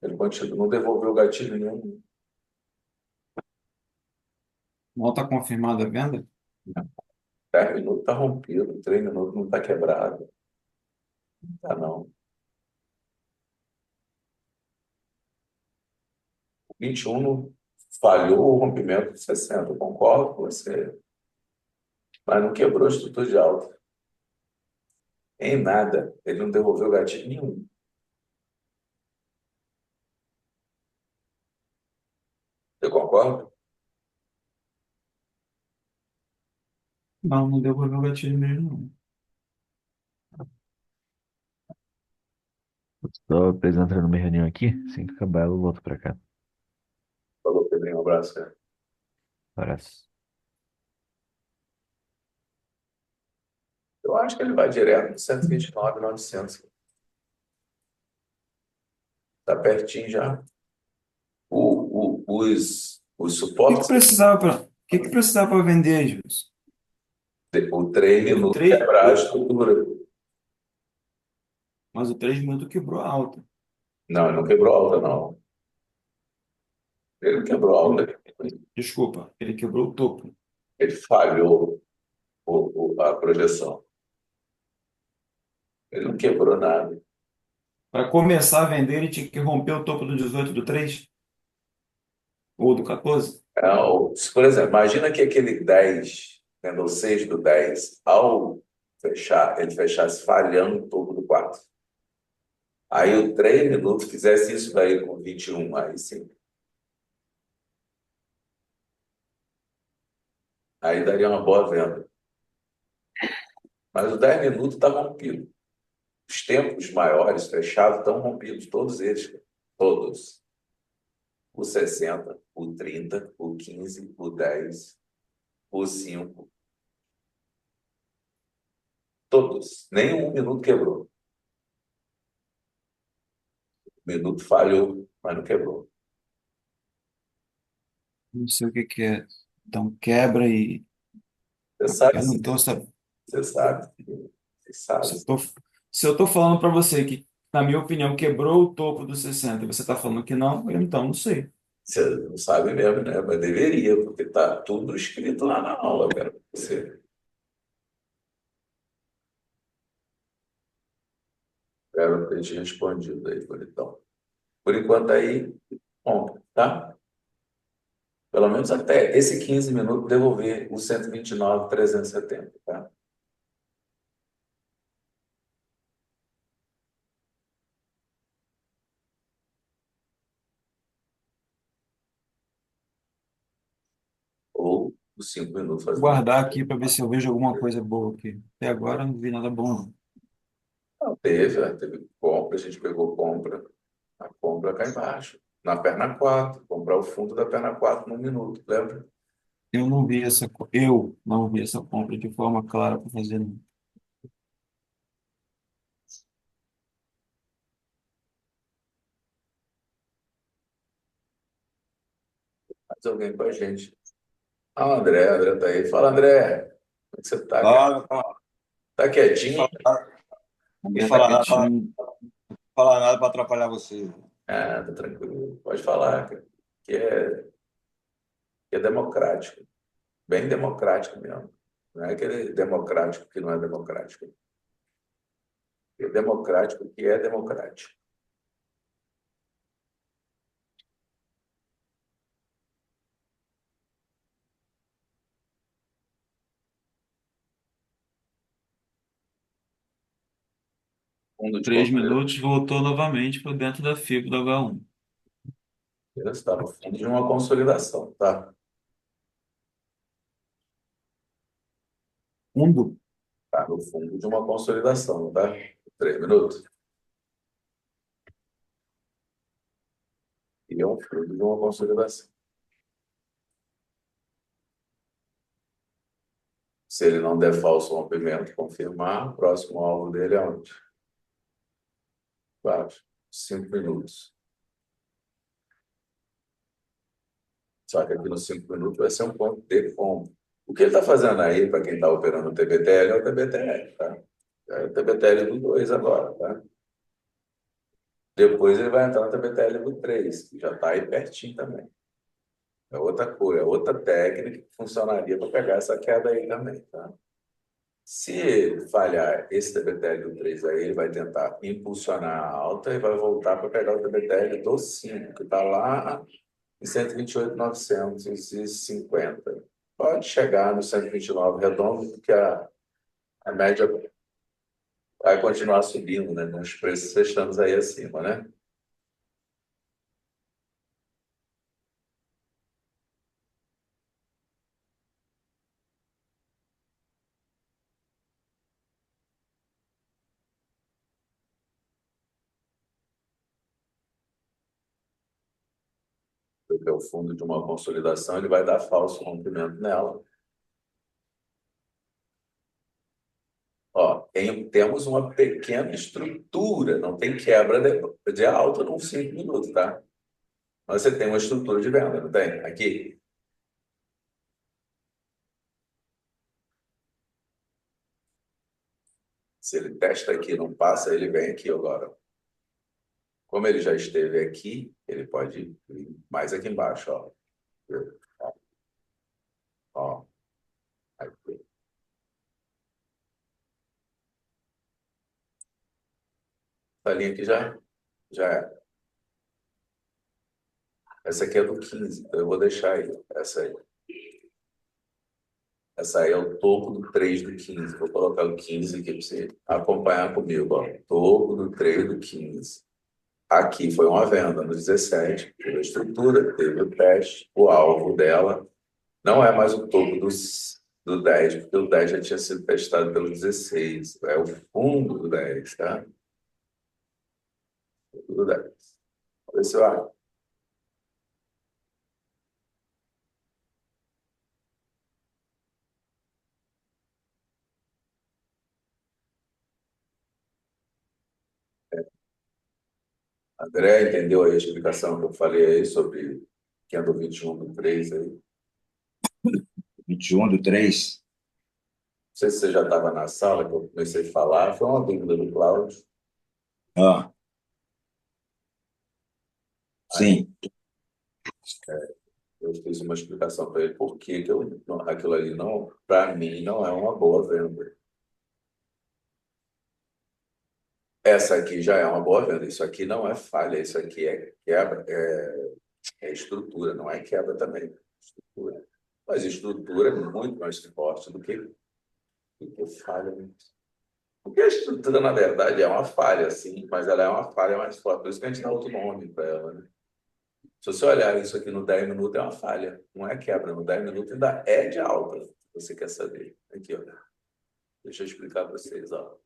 Ele continua, não devolveu o gatilho nenhum. Não está confirmada a venda? 10 minutos está rompido, 3 minutos não está quebrado. Não tá, não. 21 falhou o rompimento de 60, eu concordo com você, mas não quebrou a estrutura de alta. Em nada, ele não devolveu gatilho nenhum. Você concorda? Não, não devolveu o gatilho mesmo, não. Estou precisando entrar numa reunião aqui. Assim que acabar, eu volto pra cá. Falou, Pedrinho, um abraço, cara. Abraço. Eu acho que ele vai direto no 129, 900. Está pertinho já. Os suportes, O que precisava para vender, Gilson? o 3 O minutos 3, quebrar a estrutura. mas o 3 minutos quebrou a alta. Não, ele não quebrou alta, não. Ele quebrou a alta. Desculpa, ele quebrou o topo. Ele falhou a projeção. Ele não quebrou nada. Para começar a vender, ele tinha que romper o topo do 18 do 3 ou do 14. Por exemplo, imagina que aquele 10, candle 6 do 10, ao fechar, ele fechasse falhando o topo do 4. Aí o 3 minutos fizesse isso daí com 21, aí sim. Aí daria uma boa venda. Mas o 10 minutos está rompido. Os tempos maiores fechados estão rompidos, todos eles. Todos. O 60, o 30, o 15, o 10, o 5. Todos. Nenhum minuto quebrou. O minuto falhou, mas não quebrou. Não sei o que que é. Então quebra e Você sabe eu não sim. estou sabendo. Você sabe. Você sabe. Se eu tô, se eu tô falando para você que, na minha opinião, quebrou o topo dos 60 e você está falando que não, eu então não sei. Você não sabe mesmo, né? Mas deveria, porque está tudo escrito lá na aula, cara. Você, espero ter te respondido aí, bonitão. Por enquanto aí, bom, tá? Pelo menos até esse 15 minutos devolver o 129.370, tá? Ou os 5 minutos Vou fazendo. guardar aqui para ver se eu vejo alguma coisa boa aqui. Até agora eu não vi nada bom, não. Não, teve compra, a gente pegou compra, a compra cá embaixo, na perna 4 comprar o fundo da perna 4 num minuto, lembra? Eu não vi essa compra de forma clara para fazer, não. Mais alguém com a gente. Ah, o André tá aí. Fala, André. Como é que você tá, cara? Ah, Tá quietinho? O não André tá falar nada para quietinho. falar nada para atrapalhar você. Ah, tá tranquilo. Pode falar, cara. Que é democrático. Bem democrático mesmo. Não é aquele democrático que não é democrático. É democrático que é democrático. Fundo de 3 minutos, voltou novamente para dentro da fibra do H1. Palmeiras está no fundo de uma consolidação, tá? Fundo? Está no fundo de uma consolidação, tá? 3 minutos. E é um fundo de uma consolidação. Se ele não der falso rompimento, confirmar, o próximo alvo dele é onde? 4, 5 minutos. Só que aqui nos 5 minutos vai ser um ponto de compra. O que ele está fazendo aí, para quem está operando o TBTL, é o TBTL, tá? É o TBTL do 2 agora, tá? Depois ele vai entrar no TBTL do 3, que já está aí pertinho também. É outra coisa, é outra técnica que funcionaria para pegar essa queda aí também, tá? Se ele falhar esse TBTL do 3 aí, ele vai tentar impulsionar a alta e vai voltar para pegar o TBTL do 5, que está lá em 128.950. Pode chegar no 129 redondo, porque a média vai continuar subindo, né? Nos preços fechamos aí acima, né? Porque o fundo de uma consolidação ele vai dar falso rompimento nela. Ó, temos uma pequena estrutura, não tem quebra de alta nos 5 minutos, tá? Mas você tem uma estrutura de venda, não tem? Aqui. Se ele testa aqui, não passa, ele vem aqui agora. Como ele já esteve aqui, ele pode ir mais aqui embaixo, ó. Ó, aqui. Essa linha aqui já é. Essa aqui é do 15, então eu vou deixar aí. Essa aí. Essa aí é o topo do 3 do 15. Vou colocar o 15 aqui para você acompanhar comigo, ó. Topo do 3 do 15. Aqui foi uma venda no 17, teve a estrutura, teve o teste, o alvo dela não é mais o topo do 10, porque o 10 já tinha sido testado pelo 16, é o fundo do 10, tá? Fundo do 10. Vamos ver se eu acho. André, entendeu aí a explicação que eu falei aí sobre candle 21 do 3 aí? Não 21/3. sei se você já estava na sala que eu comecei a falar, foi uma dúvida do Cláudio. Ah, Aí sim. eu fiz uma explicação para ele por que que aquilo ali não, para mim, não é uma boa venda. Essa aqui já é uma boa venda. Isso aqui não é falha, isso aqui é quebra, é estrutura, não é quebra também. Estrutura. Mas estrutura é muito mais forte do que falha. Porque a estrutura, na verdade, é uma falha, sim, mas ela é uma falha mais forte. Por isso que a gente dá outro nome para ela, né? Se você olhar isso aqui no 10 minutos, é uma falha, não é quebra. No 10 minutos ainda é de alta, se você quer saber. Aqui, ó. Deixa eu explicar para vocês, ó.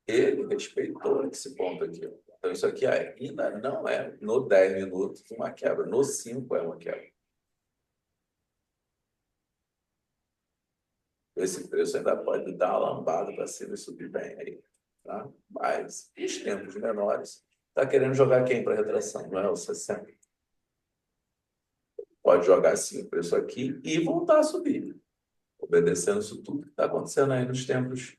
Ele respeitou esse ponto aqui, ó. Então, isso aqui ainda não é, no 10 minutos, uma quebra. No 5 é uma quebra. Esse preço ainda pode dar uma lambada para cima e subir bem aí. Tá? Mas, os tempos menores, está querendo jogar quem para retração? Não é o 60? Pode jogar sim o preço aqui e voltar a subir, obedecendo isso tudo que está acontecendo aí nos tempos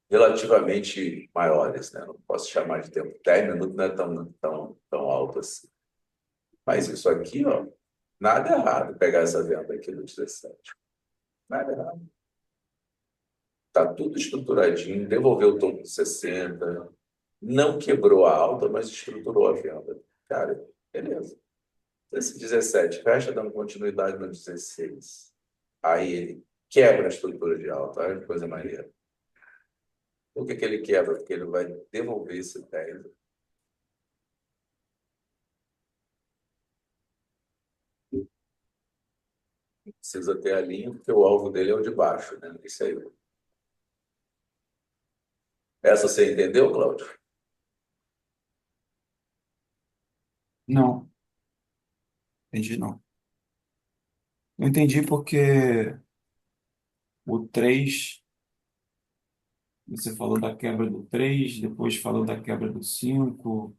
relativamente maiores, né? Não posso chamar de tempo. 10 minutos não é tão alto assim. Mas isso aqui, ó, nada errado pegar essa venda aqui no 17. Nada errado. Está tudo estruturadinho, devolveu o topo de 60, não quebrou a alta, mas estruturou a venda. Cara, beleza. Esse 17 fecha dando continuidade no 16. Aí ele quebra a estrutura de alta, olha que coisa maneira. Por que que ele quebra? Porque ele vai devolver esse 10. Precisa ter a linha, porque o alvo dele é o de baixo, né? Isso aí. Essa você entendeu, Cláudio? Não, entendi não. Não entendi porque o 3 você falou da quebra do 3 depois falou da quebra do 5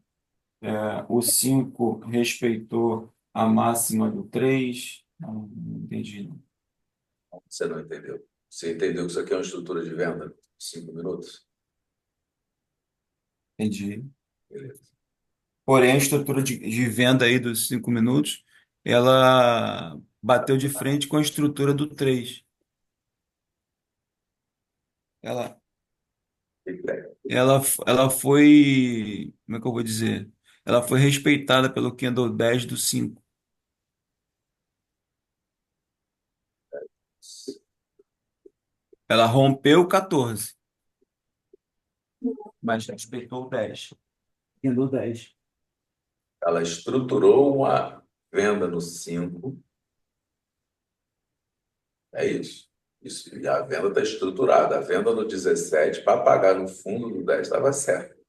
o 5 respeitou a máxima do 3. Não, não entendi não. Você não entendeu. Você entendeu que isso aqui é uma estrutura de venda? 5 minutos? Entendi. Beleza. Porém, a estrutura de venda aí dos 5 minutos, ela bateu de frente com a estrutura do 3. Ela, ela foi, como é que eu vou dizer? Ela foi respeitada pelo candle 10 do 5. Ela rompeu o 14, mas respeitou o 10. Candle 10. Ela estruturou uma venda no 5. É isso. Isso. E a venda está estruturada. A venda no 17 para pagar no fundo do 10 estava certo.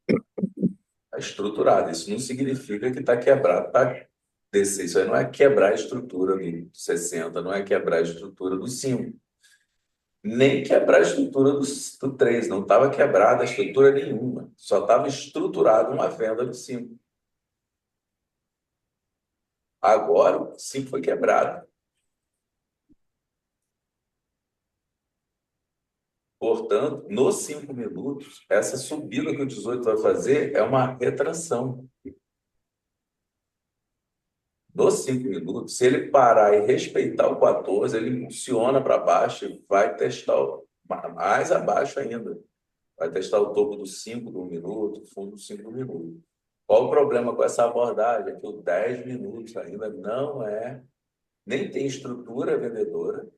Está estruturada. Isso não significa que está quebrado para descer. Isso aí não é quebrar a estrutura do 60, não é quebrar a estrutura do 5. Nem quebrar a estrutura do 3. Não estava quebrada a estrutura nenhuma. Só estava estruturada uma venda do 5. Agora, o 5 foi quebrado. Portanto, nos 5 minutos, essa subida que o 18 vai fazer é uma retração. Nos 5 minutos, se ele parar e respeitar o 14, ele impulsiona para baixo e vai testar mais abaixo ainda. Vai testar o topo do 5 do 1 minuto, o fundo do 5 minutos. Qual o problema com essa abordagem? É que o 10 minutos ainda não nem tem estrutura vendedora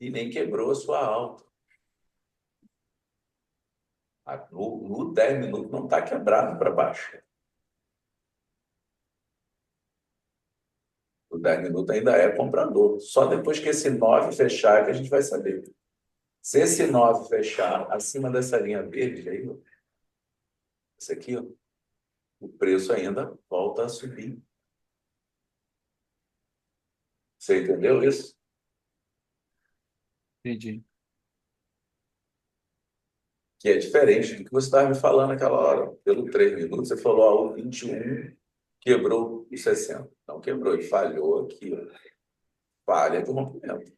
e nem quebrou a sua alta. No 10 minutos não está quebrado para baixo. O 10 minutos ainda é comprador. Só depois que esse 9 fechar que a gente vai saber. Se esse 9 fechar acima dessa linha verde aí, ó, esse aqui, ó, o preço ainda volta a subir. Você entendeu isso? Entendi. Que é diferente do que você estava me falando naquela hora. Pelo 3 minutos, você falou, ó, o 21 quebrou o 60. Não quebrou, ele falhou aqui, ó. Falha do rompimento.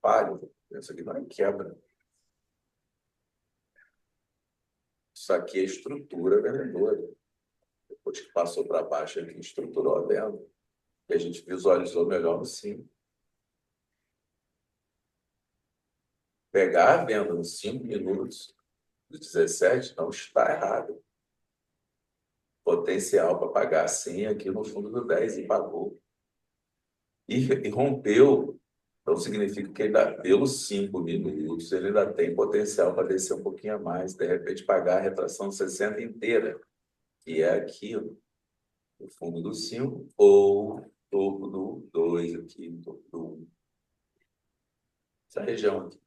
Falha. Isso aqui não é quebra. Isso aqui é estrutura vendedora. Depois que passou para baixo, ele estruturou a venda. E a gente visualizou melhor no 5. Pegar a venda nos 5 minutos dos 17 não está errado. Potencial para pagar 100 aqui no fundo do 10 e pagou. E rompeu. Então, significa que ainda, pelos 5 minutos, ele ainda tem potencial para descer um pouquinho a mais. De repente, pagar a retração 60 inteira, que é aqui, ó, no fundo do 5, ou topo do 2 aqui, topo do 1. Essa região aqui.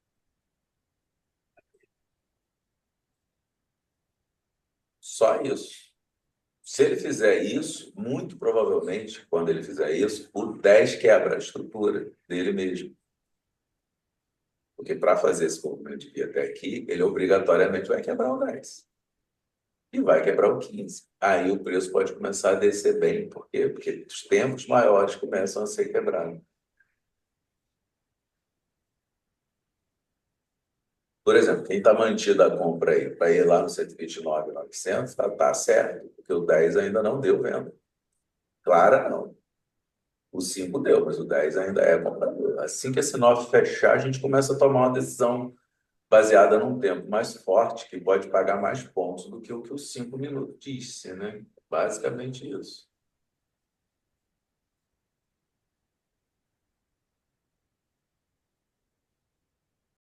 Só isso. Se ele fizer isso, muito provavelmente, quando ele fizer isso, o 10 quebra a estrutura dele mesmo. Porque para fazer esse movimento de vir até aqui, ele obrigatoriamente vai quebrar o 10. E vai quebrar o 15. Aí o preço pode começar a descer bem. Por quê? Porque os tempos maiores começam a ser quebrados. Por exemplo, quem está mantido a compra aí para ir lá no 129.900, está certo, porque o 10 ainda não deu venda. Clara, não. O 5 deu, mas o 10 ainda é comprador. Assim que esse 9 fechar, a gente começa a tomar uma decisão baseada num tempo mais forte, que pode pagar mais pontos do que o 5 minutos disse, né? Basicamente isso.